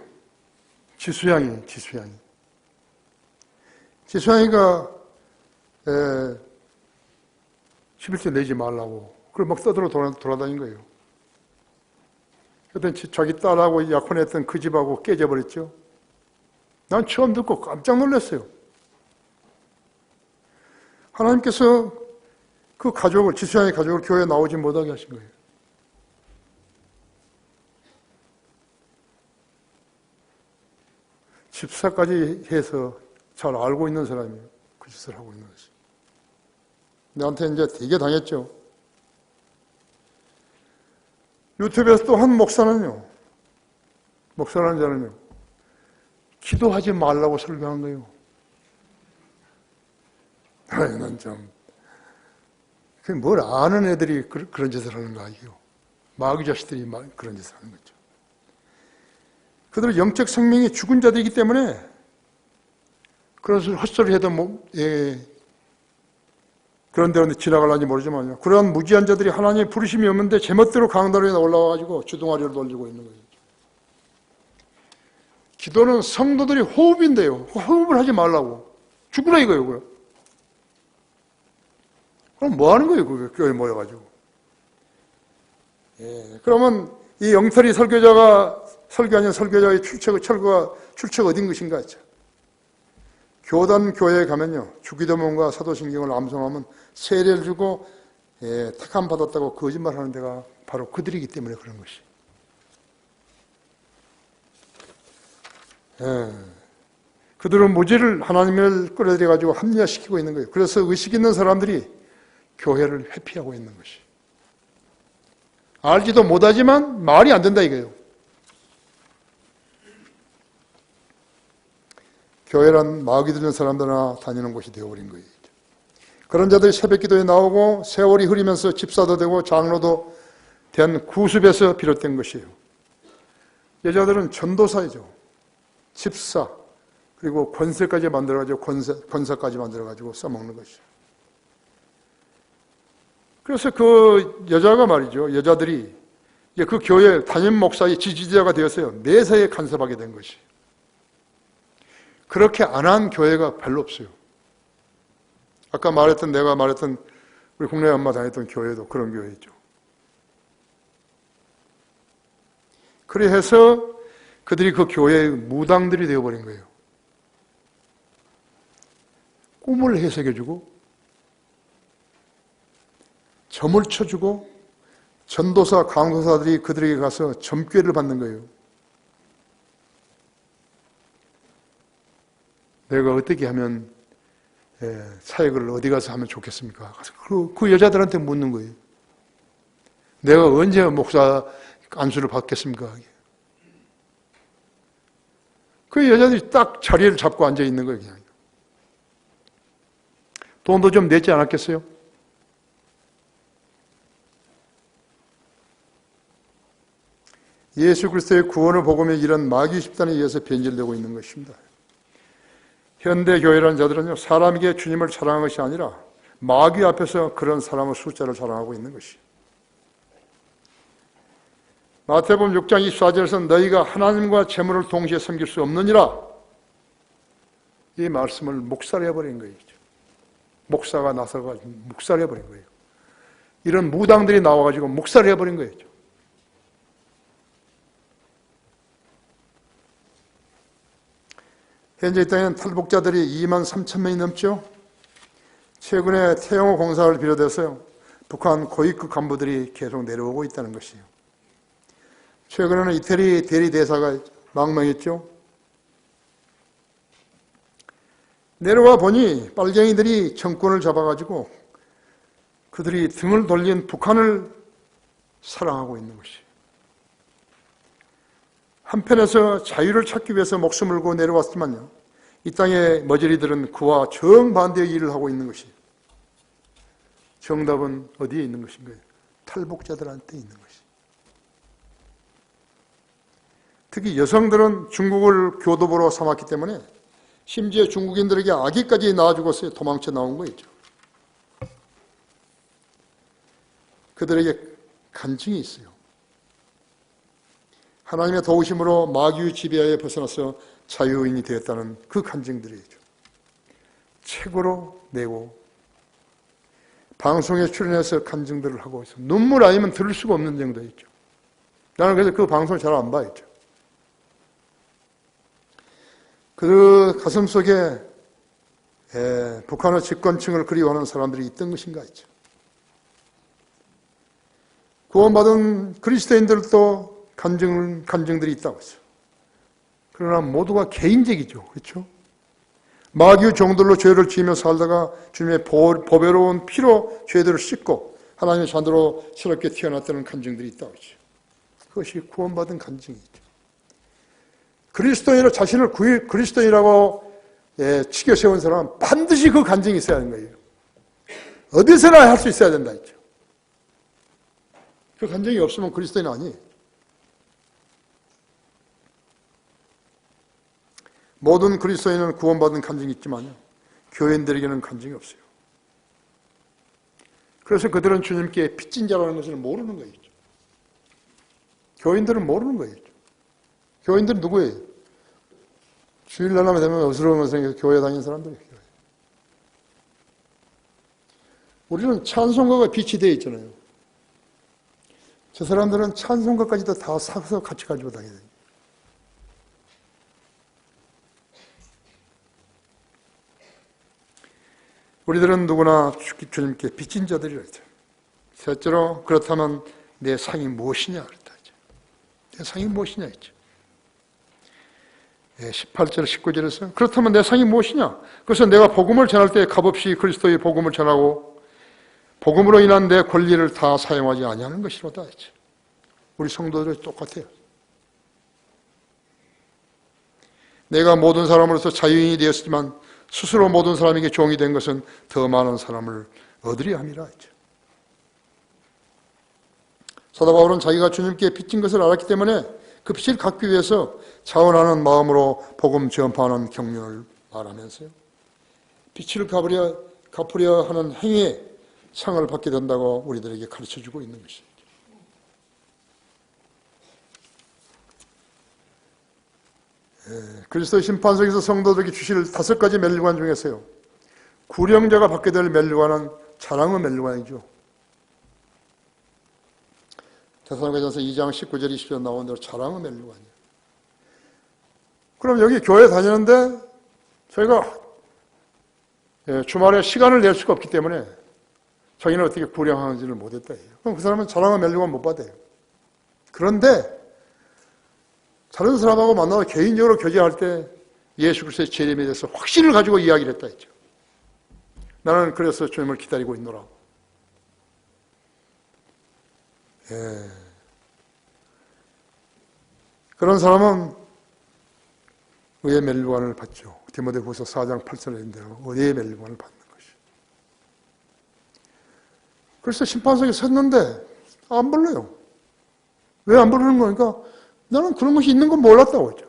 지수양이가 11조 내지 말라고 그걸 막 떠들어 돌아다닌 거예요. 그랬더니 자기 딸하고 약혼했던 그 집하고 깨져버렸죠. 난 처음 듣고 깜짝 놀랐어요. 하나님께서 그 가족을, 지수양의 가족을 교회에 나오지 못하게 하신 거예요. 집사까지 해서 잘 알고 있는 사람이 그 짓을 하고 있는 것이. 나한테 이제 되게 당했죠. 유튜브에서 또 한 목사라는 자는요, 기도하지 말라고 설교한 거예요. 난 참, 뭘 아는 애들이 그런 짓을 하는가, 이게요. 마귀 자식들이 그런 짓을 하는 거죠. 그들은 영적 생명이 죽은 자들이기 때문에 그런 헛소리 해도 그런 데로 지나가려는지 모르지만요. 그런 무지한 자들이 하나님의 부르심이 없는데 제멋대로 강단 위에 올라와가지고 주둥아리를 돌리고 있는 거예요. 기도는 성도들이 호흡인데요. 호흡을 하지 말라고. 죽으라 이거예요. 그럼 뭐 하는 거예요? 그 교회에 모여가지고. 그러면 이 영털이 설교하는 설교자의 출처가 어딘 것인가 했죠. 교단 교회에 가면요, 주기도문과 사도신경을 암송하면 세례를 주고 택함 받았다고 거짓말하는 데가 바로 그들이기 때문에 그런 것이. 그들은 무지를 하나님을 끌어들여 가지고 합리화시키고 있는 거예요. 그래서 의식 있는 사람들이 교회를 회피하고 있는 것이. 알지도 못하지만 말이 안 된다 이거예요. 교회란 마귀 들는 사람들이나 다니는 곳이 되어버린 거예요. 그런 자들이 새벽기도에 나오고 세월이 흐르면서 집사도 되고 장로도 된 구습에서 비롯된 것이에요. 여자들은 전도사이죠. 집사, 그리고 권세까지 만들어가지고 권사까지 만들어가지고 써먹는 것이죠. 그래서 그 여자가 말이죠. 여자들이 그 교회 담임 목사의 지지자가 되었어요. 매사에 간섭하게 된 것이. 그렇게 안 한 교회가 별로 없어요. 아까 내가 말했던 우리 국내 엄마 다녔던 교회도 그런 교회죠. 그래서 그들이 그 교회의 무당들이 되어버린 거예요. 꿈을 해석해주고 점을 쳐주고 전도사, 강도사들이 그들에게 가서 점괘를 받는 거예요. 내가 어떻게 하면 사역을 어디 가서 하면 좋겠습니까? 그 여자들한테 묻는 거예요. 내가 언제 목사 안수를 받겠습니까? 그 여자들이 딱 자리를 잡고 앉아 있는 거예요. 그냥. 돈도 좀 냈지 않았겠어요? 예수 그리스도의 구원을 복음에 이런 마귀 집단에 의해서 변질되고 있는 것입니다. 현대 교회라는 자들은요, 사람에게 주님을 자랑한 것이 아니라 마귀 앞에서 그런 사람의 숫자를 자랑하고 있는 것이에요. 마태복음 6장 24절에서 너희가 하나님과 재물을 동시에 섬길 수 없느니라, 이 말씀을 묵살해버린 거예요. 목사가 나서가 묵살해버린 거예요. 이런 무당들이 나와가지고 묵살해버린 거예요. 현재 이 땅에는 탈북자들이 2만 3천 명이 넘죠. 최근에 태영호 공사를 비롯해서요, 북한 고위급 간부들이 계속 내려오고 있다는 것이에요. 최근에는 이태리 대리대사가 망명했죠. 내려와 보니 빨갱이들이 정권을 잡아가지고 그들이 등을 돌린 북한을 사랑하고 있는 것이에요. 한편에서 자유를 찾기 위해서 목숨을 걸고 내려왔지만요, 이 땅의 머저리들은 그와 정반대의 일을 하고 있는 것이에요. 정답은 어디에 있는 것인가요? 탈북자들한테 있는 것이에요. 특히 여성들은 중국을 교도보로 삼았기 때문에 심지어 중국인들에게 아기까지 낳아 죽었어요. 도망쳐 나온 거죠. 그들에게 간증이 있어요. 하나님의 도우심으로 마귀의 지배하에 벗어나서 자유인이 되었다는 그 간증들이죠. 책으로 내고 방송에 출연해서 간증들을 하고 있어요. 눈물 아니면 들을 수가 없는 정도였죠. 나는 그래서 그 방송을 잘 안 봐야죠. 그 가슴 속에 북한의 집권층을 그리워하는 사람들이 있던 것인가 했죠. 구원받은 그리스도인들도 간증들이 있다고 했어요. 그러나 모두가 개인적이죠. 그렇죠? 마귀의 종들로 죄를 지으며 살다가 주님의 보배로운 피로 죄들을 씻고 하나님의 자녀로 새롭게 태어났다는 간증들이 있다고 했죠. 그것이 구원받은 간증이죠. 그리스도인으로 자신을 그리스도인이라고 치켜 세운 사람은 반드시 그 간증이 있어야 하는 거예요. 어디서나 할 수 있어야 된다 했죠. 그 간증이 없으면 그리스도인 아니에요. 모든 그리스도인은 구원받은 간증이 있지만요, 교인들에게는 간증이 없어요. 그래서 그들은 주님께 빚진 자라는 것을 모르는 거예요. 교인들은 모르는 거예요. 교인들은 누구예요? 주일날만 되면 어스러우면서 교회 다니는 사람들이에요. 우리는 찬송가가 빛이 되어 있잖아요. 저 사람들은 찬송가까지도 다 사서 같이 가지고 다녀야 돼요. 우리들은 누구나 주님께 빚진 자들이라 했죠. 셋째로, 그렇다면 내 상이 무엇이냐 그랬다. 내 상이 무엇이냐 했죠. 18절, 19절에서 그렇다면 내 상이 무엇이냐? 그래서 내가 복음을 전할 때 값없이 그리스도의 복음을 전하고 복음으로 인한 내 권리를 다 사용하지 아니하는 것이로다 했죠. 우리 성도들이 똑같아요. 내가 모든 사람으로서 자유인이 되었지만 스스로 모든 사람에게 종이 된 것은 더 많은 사람을 얻으려 함이라 했죠. 사도 바울은 자기가 주님께 빚진 것을 알았기 때문에 그 빚을 갚기 위해서 자원하는 마음으로 복음 전파하는 경륜을 말하면서요, 빚을 갚으려 하는 행위에 상을 받게 된다고 우리들에게 가르쳐주고 있는 것이죠. 그리스도의 심판석에서 성도들에게 주실 5가지 멸류관 중에서요, 구령자가 받게 될 멸류관은 자랑의 멸류관이죠. 데살로니가전서 2장 19절 20절 나온 대로 자랑의 멸류관이에요. 그럼 여기 교회 다니는데 저희가 주말에 시간을 낼 수가 없기 때문에 자기는 어떻게 구령하는지를 못했다 해요. 그럼 그 사람은 자랑의 멸류관 못 받아요. 그런데 다른 사람하고 만나서 개인적으로 교제할 때 예수 그리스도의 재림에 대해서 확신을 가지고 이야기를 했다 했죠. 나는 그래서 주님을 기다리고 있노라. 그런 사람은 의의 멸류관을 받죠. 디모데후서 4장 8절에 있는 대로 의의 멸류관을 받는 것이. 그래서 심판석에 섰는데 안 불러요. 왜 안 부르는 거니까 나는 그런 것이 있는 건 몰랐다고 했죠.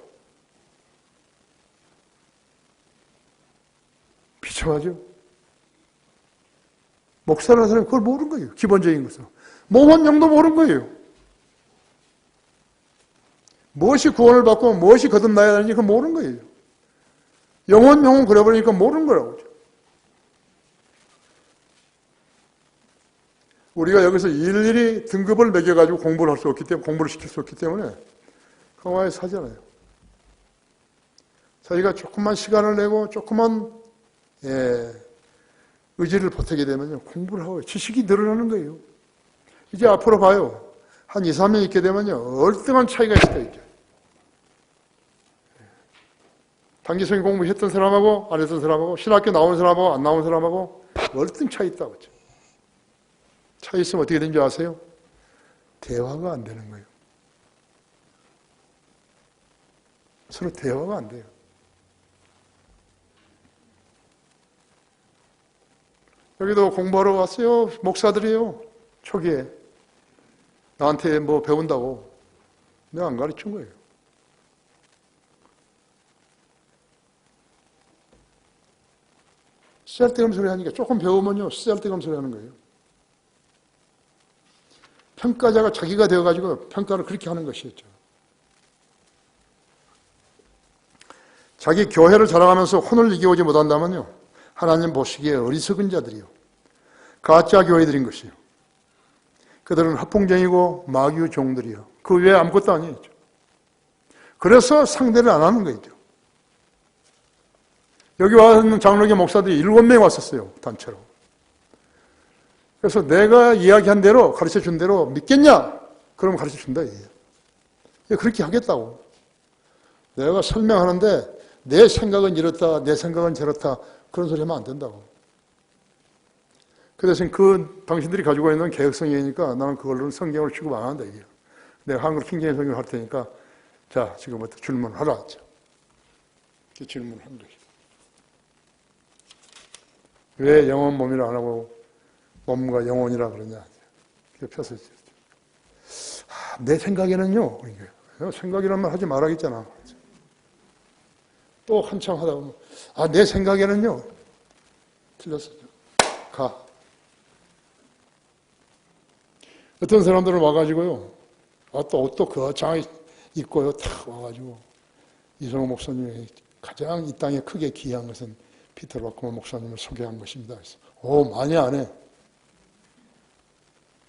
비참하죠. 목사라는 사람이 그걸 모르는 거예요. 기본적인 것은. 모원령도 모르는 거예요. 무엇이 구원을 받고 무엇이 거듭나야 되는지 그걸 모르는 거예요. 영혼 그려버리니까 모르는 거라고. 우리가 여기서 일일이 등급을 매겨가지고 공부를 할 수 없기 때문에, 공부를 시킬 수 없기 때문에 강화에서 하잖아요. 저희가 조금만 시간을 내고 조금만 의지를 보태게 되면요, 공부를 하고 지식이 늘어나는 거예요. 이제 앞으로 봐요. 한 2, 3년 있게 되면요, 얼등한 차이가 있다, 이제. 단기성이 공부했던 사람하고 안 했던 사람하고, 신학교 나온 사람하고 안 나온 사람하고 얼등 차이 있다고 했죠. 차이 있으면 어떻게 되는지 아세요? 대화가 안 되는 거예요. 서로 대화가 안 돼요. 여기도 공부하러 왔어요. 목사들이요. 초기에. 나한테 뭐 배운다고. 내가 안 가르친 거예요. 쓸데없는 소리 하니까 조금 배우면요, 쓸데없는 소리 하는 거예요. 평가자가 자기가 되어가지고 평가를 그렇게 하는 것이었죠. 자기 교회를 자랑하면서 혼을 이겨오지 못한다면요, 하나님 보시기에 어리석은 자들이요, 가짜 교회들인 것이요. 그들은 합봉쟁이고 마귀의 종들이요. 그 외에 아무것도 아니죠. 그래서 상대를 안 하는 거죠. 여기 와 있는 장로교 목사들이 7명 왔었어요, 단체로. 그래서 내가 이야기한 대로, 가르쳐 준 대로 믿겠냐? 그러면 가르쳐 준다, 이게. 그렇게 하겠다고. 내가 설명하는데 내 생각은 이렇다, 내 생각은 저렇다, 그런 소리 하면 안 된다고. 그 대신 당신들이 가지고 있는 개혁성경이니까 나는 그걸로는 성경을 취급 안 한다, 이게. 내가 한글 킹제임 성경을 할 테니까, 자, 지금부터 질문하라 했죠. 이렇게 질문을 한 거죠. 왜 영혼 몸이라 안 하고 몸과 영혼이라 그러냐. 펴서 내 생각에는요. 생각이란 말 하지 말아야겠잖아. 또 한참 하다 보면 내 생각에는요. 틀렸어요. 가. 어떤 사람들은 와가지고요. 또 옷도 거창하게 입고요. 탁 와가지고 이성호 목사님이 가장 이 땅에 크게 기여한 것은 피터 바크먼 목사님을 소개한 것입니다. 그래서 많이 안 해.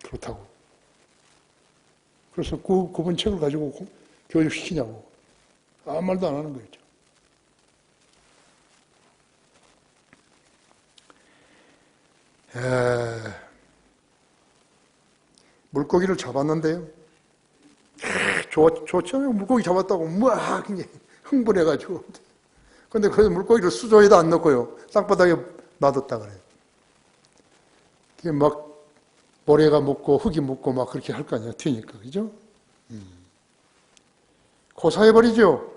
그렇다고. 그래서 그분 책을 가지고 교육시키냐고. 아무 말도 안 하는 거였죠. 물고기를 잡았는데요. 좋죠. 물고기 잡았다고 막 흥분해가지고. 근데 그 물고기를 수조에다 안 넣고요. 땅바닥에 놔뒀다 그래요. 그게 막 모래가 묻고 흙이 묻고 막 그렇게 할 거 아니에요. 튀니까. 그죠? 고사해버리죠.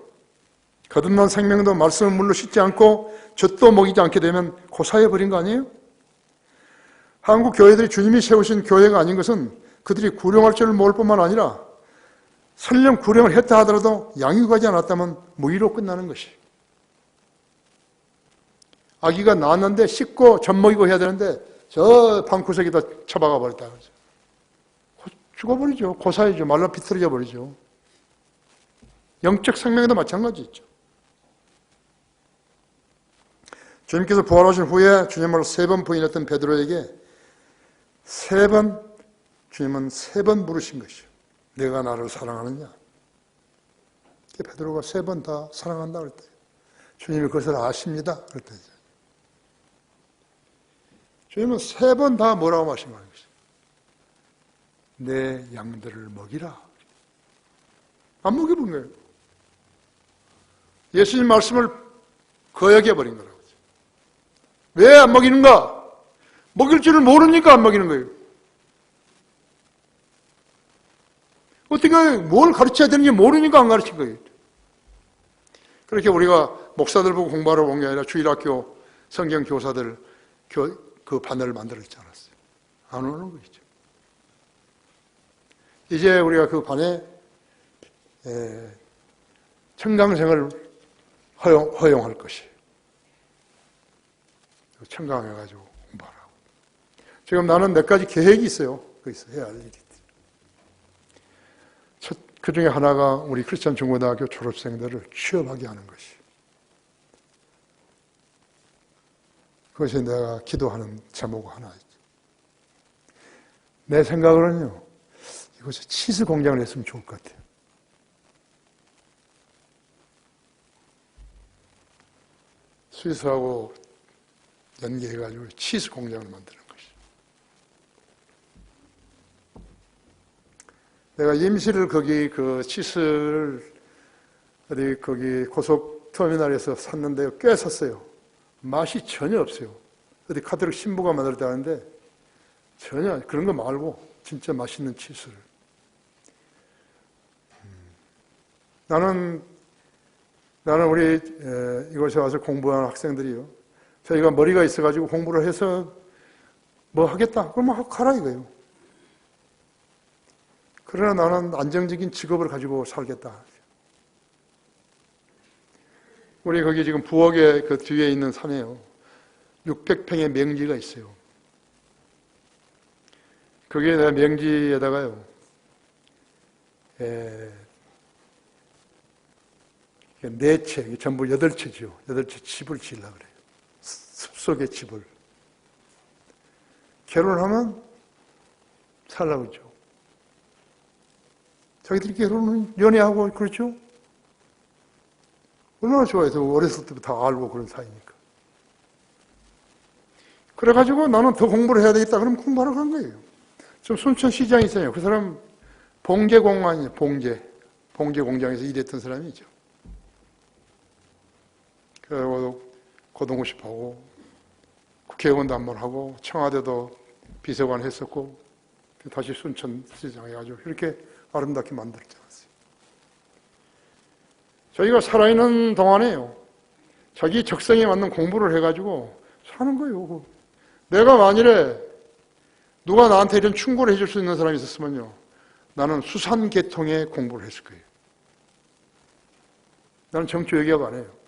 거듭난 생명도 말씀을 물로 씻지 않고 젖도 먹이지 않게 되면 고사해버린 거 아니에요? 한국 교회들이 주님이 세우신 교회가 아닌 것은 그들이 구령할 줄을 모를 뿐만 아니라 설령 구령을 했다 하더라도 양육하지 않았다면 무의로 끝나는 것이. 아기가 낳았는데 씻고 젖 먹이고 해야 되는데 저 방구석에다 처박아 버렸다. 죽어버리죠. 고사이죠. 말로 비틀어져 버리죠. 영적 생명에도 마찬가지죠. 주님께서 부활하신 후에 주님을 3번 부인했던 베드로에게 주님은 3번 물으신 것이요. 내가 나를 사랑하느냐? 베드로가 3번 다 사랑한다 그럴 때 주님이 그것을 아십니다. 그럴 때 주님은 3번 다 뭐라고 말씀하신 것이요. 내 양들을 먹이라. 안 먹여본 거예요. 예수님 말씀을 거역해버린 거라고. 왜 안 먹이는가? 먹일 줄을 모르니까 안 먹이는 거예요. 어떻게 뭘 가르쳐야 되는지 모르니까 안 가르친 거예요. 그렇게 우리가 목사들 보고 공부하러 온 게 아니라 주일학교 성경 교사들 그 반을 만들었지 않았어요. 안 오는 거죠. 이제 우리가 그 반에 청강생을 허용할 것이에요. 청강해가지고 공부하라고. 지금 나는 몇 가지 계획이 있어요. 거기서 해야 할 일이. 그 중에 하나가 우리 크리스천 중고등학교 졸업생들을 취업하게 하는 것이. 그것이 내가 기도하는 제목 하나이죠. 내 생각으로는요, 이곳에 치즈 공장을 했으면 좋을 것 같아요. 스위스하고 연계해가지고 치즈 공장을 만드는 것이죠. 내가 임시를 거기 그 치즈를 어디 거기 고속터미널에서 샀는데요. 꽤 샀어요. 맛이 전혀 없어요. 어디 카톨릭 신부가 만들었다는데 전혀 그런 거 말고 진짜 맛있는 치즈를. 나는 우리 이곳에 와서 공부하는 학생들이요. 저희가 머리가 있어가지고 공부를 해서 뭐 하겠다. 그러면 가라 이거예요. 그러나 나는 안정적인 직업을 가지고 살겠다. 우리 거기 지금 부엌에 그 뒤에 있는 산에요. 600평의 맹지가 있어요. 거기에 내가 맹지에다가요. 네 채, 전부 8채죠. 8채 집을 지으려고 그래요. 숲속의 집을. 결혼하면 살라고 그러죠. 자기들이 결혼은 연애하고 그렇죠? 얼마나 좋아해서 어렸을 때부터 다 알고 그런 사이니까. 그래가지고 나는 더 공부를 해야 되겠다. 그럼 공부하러 간 거예요. 좀 순천시장에 있어요. 그 사람 봉제공항이에요. 봉제공장에서 일했던 사람이죠. 그리고 고등고시하고 국회의원도 한 번 하고 청와대도 비서관 했었고 다시 순천시장 해가지고 이렇게 아름답게 만들지 않았어요. 저희가 살아있는 동안에요. 자기 적성에 맞는 공부를 해가지고 사는 거예요. 내가 만일에 누가 나한테 이런 충고를 해줄 수 있는 사람이 있었으면요. 나는 수산계통에 공부를 했을 거예요. 나는 정치 외교학 안 해요.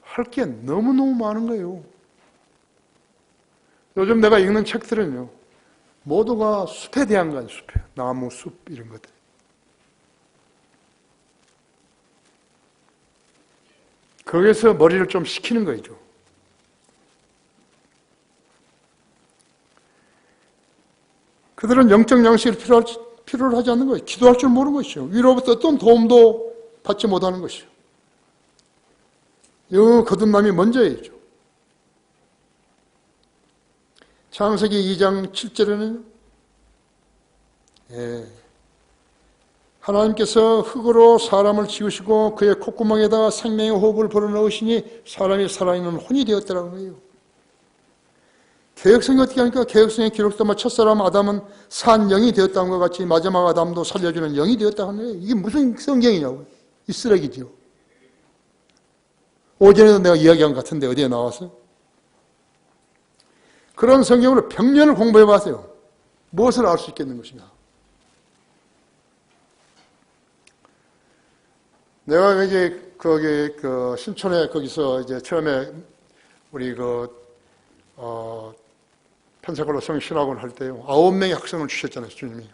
할 게 너무너무 많은 거예요. 요즘 내가 읽는 책들은요. 모두가 숲에 대한 건 숲이에요. 나무, 숲 이런 것들. 거기에서 머리를 좀 식히는 거죠. 그들은 영적 양식을 필요로 하지 않는 거예요. 기도할 줄 모르는 것이죠. 위로부터 어떤 도움도 받지 못하는 것이죠. 이 거듭남이 먼저이죠. 창세기 2장 7절에는 하나님께서 흙으로 사람을 지으시고 그의 콧구멍에다가 생명의 호흡을 불어넣으시니 사람이 살아있는 혼이 되었다는 거예요. 개혁성이 어떻게 하니까 개혁성에 기록되면 첫사람 아담은 산 영이 되었다는 것 같이 마지막 아담도 살려주는 영이 되었다는 거예요. 이게 무슨 성경이냐고요. 이 쓰레기죠. 오전에도 내가 이야기한 것 같은데 어디에 나와서? 그런 성경으로 평년을 공부해 봤어요. 무엇을 알 수 있겠는 것이냐. 내가 이제 거기 신촌에 거기서 이제 처음에 우리 펜사콜라 성 신학원 할 때요, 9명의 학생을 주셨잖아요, 주님이.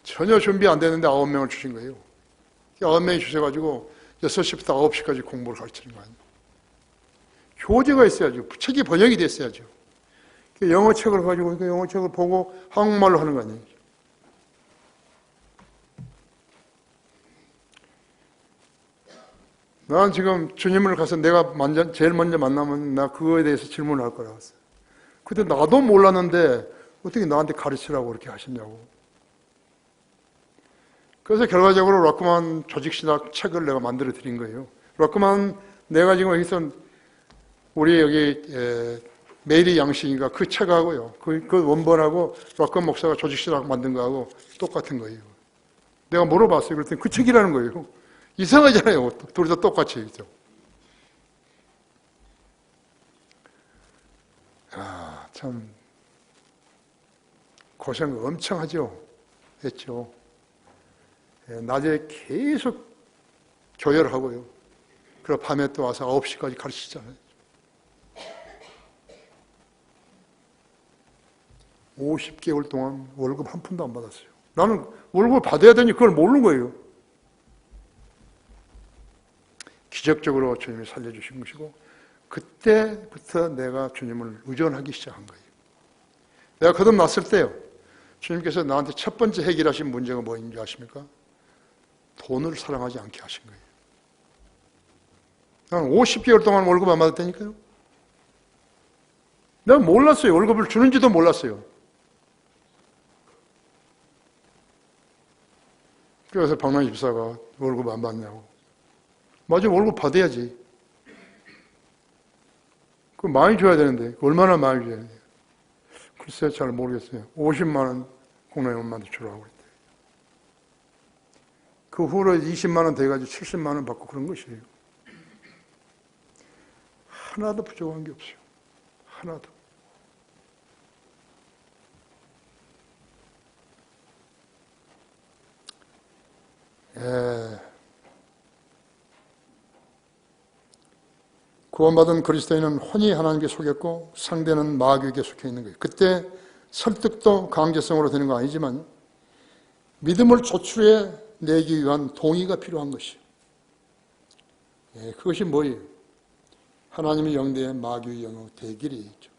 전혀 준비 안 되는데 9명을 주신 거예요. 9명이 주셔가지고 6시부터 9시까지 공부를 가르치는 거 아니에요. 교재가 있어야죠. 책이 번역이 됐어야죠. 영어 책을 가지고 영어 책을 보고 한국말로 하는 거 아니에요. 난 지금 주님을 가서 내가 제일 먼저 만나면 나 그거에 대해서 질문을 할 거라고 했어요. 그때 나도 몰랐는데 어떻게 나한테 가르치라고 그렇게 하시냐고. 그래서 결과적으로 락크만 조직신학 책을 내가 만들어 드린 거예요. 락크만 내가 지금 여기서 우리 여기 메리 양식인가 그 책하고요. 그 원본하고 락크만 목사가 조직신학 만든 거하고 똑같은 거예요. 내가 물어봤어요. 그랬더니 그 책이라는 거예요. 이상하잖아요. 둘 다 똑같이 있죠. 참 고생 엄청 했죠. 낮에 계속 조열하고요. 그리고 밤에 또 와서 9시까지 가르치잖아요. 50개월 동안 월급 한 푼도 안 받았어요. 나는 월급을 받아야 되니 그걸 모르는 거예요. 기적적으로 주님이 살려주신 것이고 그때부터 내가 주님을 의존하기 시작한 거예요. 내가 거듭났을 때요. 주님께서 나한테 첫 번째 해결하신 문제가 뭐인지 아십니까? 돈을 사랑하지 않게 하신 거예요. 난 50개월 동안 월급 안 받았다니까요. 내가 몰랐어요. 월급을 주는지도 몰랐어요. 그래서 박남희 집사가 월급 안 받냐고. 맞아, 월급 받아야지. 그 많이 줘야 되는데 얼마나 많이 줘야 돼요? 글쎄 잘 모르겠어요. 50만 원 공로회 엄마한테 주라고 그랬대요. 그 후로 20만 원 돼가지고 70만 원 받고 그런 것이에요. 하나도 부족한 게 없어요. 하나도. 구원받은 그리스도인은 혼이 하나님께 속였고 상대는 마귀에게 속해 있는 거예요. 그때 설득도 강제성으로 되는 거 아니지만 믿음을 조출해 내기 위한 동의가 필요한 것이에요. 그것이 뭐예요? 하나님의 영대의 마귀의 영의 대결이 있죠.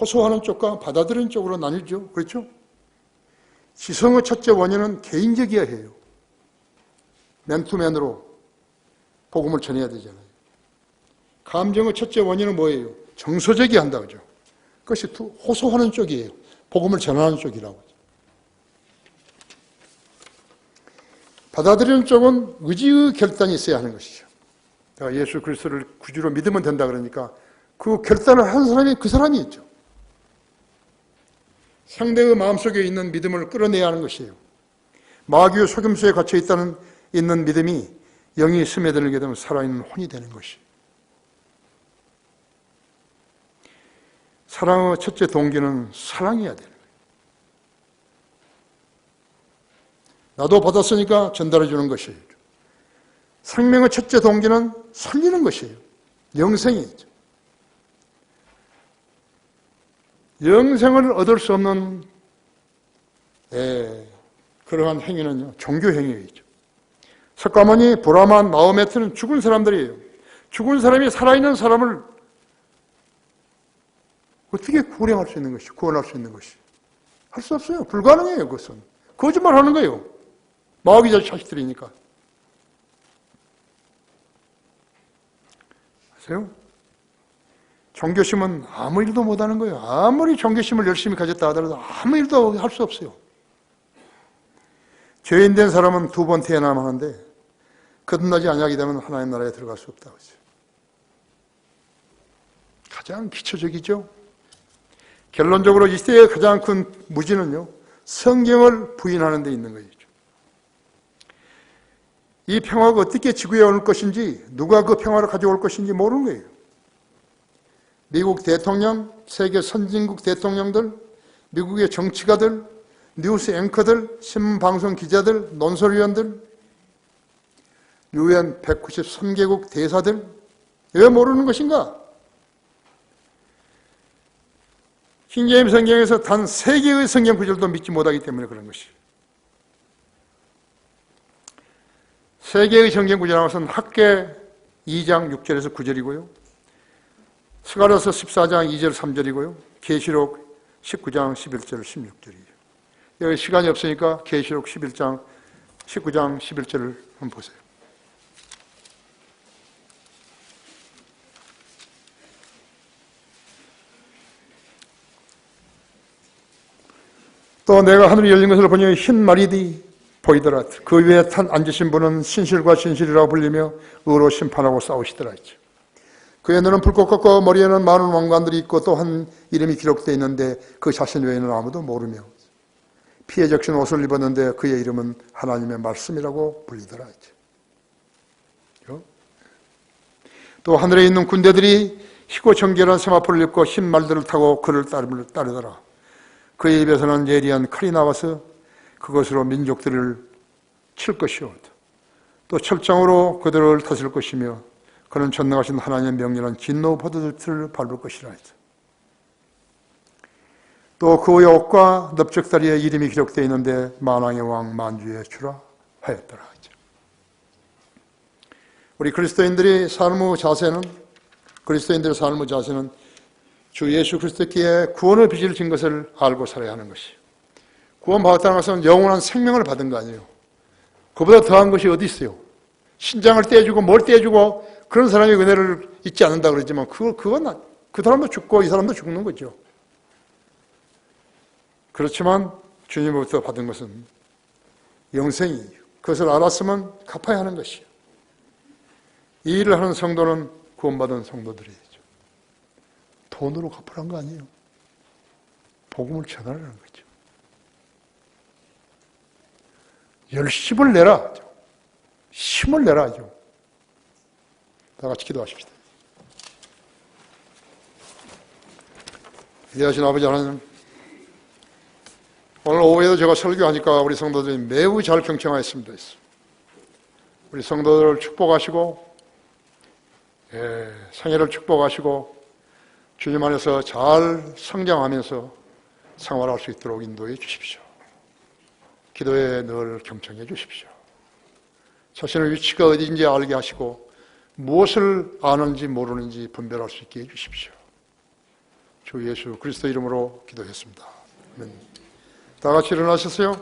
호소하는 쪽과 받아들이는 쪽으로 나뉘죠. 그렇죠? 지성의 첫째 원인은 개인적이어야 해요. 맨투맨으로 복음을 전해야 되잖아요. 감정의 첫째 원인은 뭐예요? 정서적이어야 한다 그죠? 그것이 호소하는 쪽이에요. 복음을 전하는 쪽이라고 하죠. 받아들이는 쪽은 의지의 결단이 있어야 하는 것이죠. 내가 예수 그리스도를 구주로 믿으면 된다 그러니까 그 결단을 한 사람이 그 사람이 있죠. 상대의 마음속에 있는 믿음을 끌어내야 하는 것이에요. 마귀의 속임수에 갇혀 있는 믿음이 영이 스며들게 되면 살아있는 혼이 되는 것이에요. 사랑의 첫째 동기는 사랑해야 되는 거예요. 나도 받았으니까 전달해 주는 것이에요. 생명의 첫째 동기는 살리는 것이에요. 영생이죠. 영생을 얻을 수 없는 그러한 행위는요, 종교 행위이죠. 석가모니, 브라만, 마호메트는 죽은 사람들이에요. 죽은 사람이 살아있는 사람을 어떻게 구원할 수 있는 것이, 구원할 수 있는 것이? 할 수 없어요. 불가능해요, 그것은. 거짓말 하는 거예요. 마귀 자식들이니까. 아세요? 종교심은 아무 일도 못 하는 거예요. 아무리 종교심을 열심히 가졌다 하더라도 아무 일도 할 수 없어요. 죄인 된 사람은 2번 태어나만 하는데 거듭나지 아니하게 되면 하나님 나라에 들어갈 수 없다고 했어요. 가장 기초적이죠. 결론적으로 이 시대의 가장 큰 무지는요, 성경을 부인하는 데 있는 거죠. 이 평화가 어떻게 지구에 올 것인지, 누가 그 평화를 가져올 것인지 모르는 거예요. 미국 대통령, 세계 선진국 대통령들, 미국의 정치가들, 뉴스 앵커들, 신문방송 기자들, 논설위원들, 유엔 193개국 대사들 왜 모르는 것인가? 킹제임스 성경에서 단 3개의 성경 구절도 믿지 못하기 때문에 그런 것이에요. 3개의 성경 구절 하나는 학개 2장 6절에서 9절이고요. 스가랴서 14장 2절 3절이고요. 계시록 19장 11절 16절이에요. 여기 시간이 없으니까 계시록 19장 11절을 한번 보세요. 또 내가 하늘이 열린 것을 보니 흰 말이 보이더라. 그 위에 앉으신 분은 신실과 진실이라고 불리며 의로 심판하고 싸우시더라 했죠. 그의 눈은 불꽃 같고 머리에는 많은 왕관들이 있고 또 한 이름이 기록되어 있는데 그 자신 외에는 아무도 모르며 피에 적신 옷을 입었는데 그의 이름은 하나님의 말씀이라고 불리더라 했죠. 또 하늘에 있는 군대들이 희고 정결한 세마포를 입고 흰 말들을 타고 그를 따르더라. 그의 입에서는 예리한 칼이 나와서 그것으로 민족들을 칠 것이요 또 철장으로 그들을 다스릴 것이며 그는 전능하신 하나님의 명령한 진노 포도주를 밟을 것이라 했죠. 또 그의 옷과 넓적다리에 이름이 기록되어 있는데 만왕의 왕 만주의 주라 하였더라 했죠. 우리 그리스도인들의 삶의 자세는 주 예수 그리스도께 구원의 빚을 진 것을 알고 살아야 하는 것이에요. 구원받았다는 것은 영원한 생명을 받은 거 아니에요. 그보다 더한 것이 어디 있어요? 신장을 떼주고 뭘 떼주고 그런 사람이 은혜를 잊지 않는다 그러지만 그건 그 사람도 죽고 이 사람도 죽는 거죠. 그렇지만 주님으로부터 받은 것은 영생이에요. 그것을 알았으면 갚아야 하는 것이에요. 이 일을 하는 성도는 구원받은 성도들이죠. 돈으로 갚으란 거 아니에요. 복음을 전하라는 거죠. 열심을 내라 하죠. 힘을 내라 하죠. 다 같이 기도하십시다. 위대하신 아버지 하나님, 오늘 오후에도 제가 설교하니까 우리 성도들이 매우 잘 경청하였습니다. 우리 성도들을 축복하시고 생애를 축복하시고 주님 안에서 잘 성장하면서 생활할 수 있도록 인도해 주십시오. 기도에 늘 경청해 주십시오. 자신의 위치가 어디인지 알게 하시고 무엇을 아는지 모르는지 분별할 수 있게 해주십시오. 주 예수 그리스도 이름으로 기도했습니다. 아멘. 다 같이 일어나셨어요?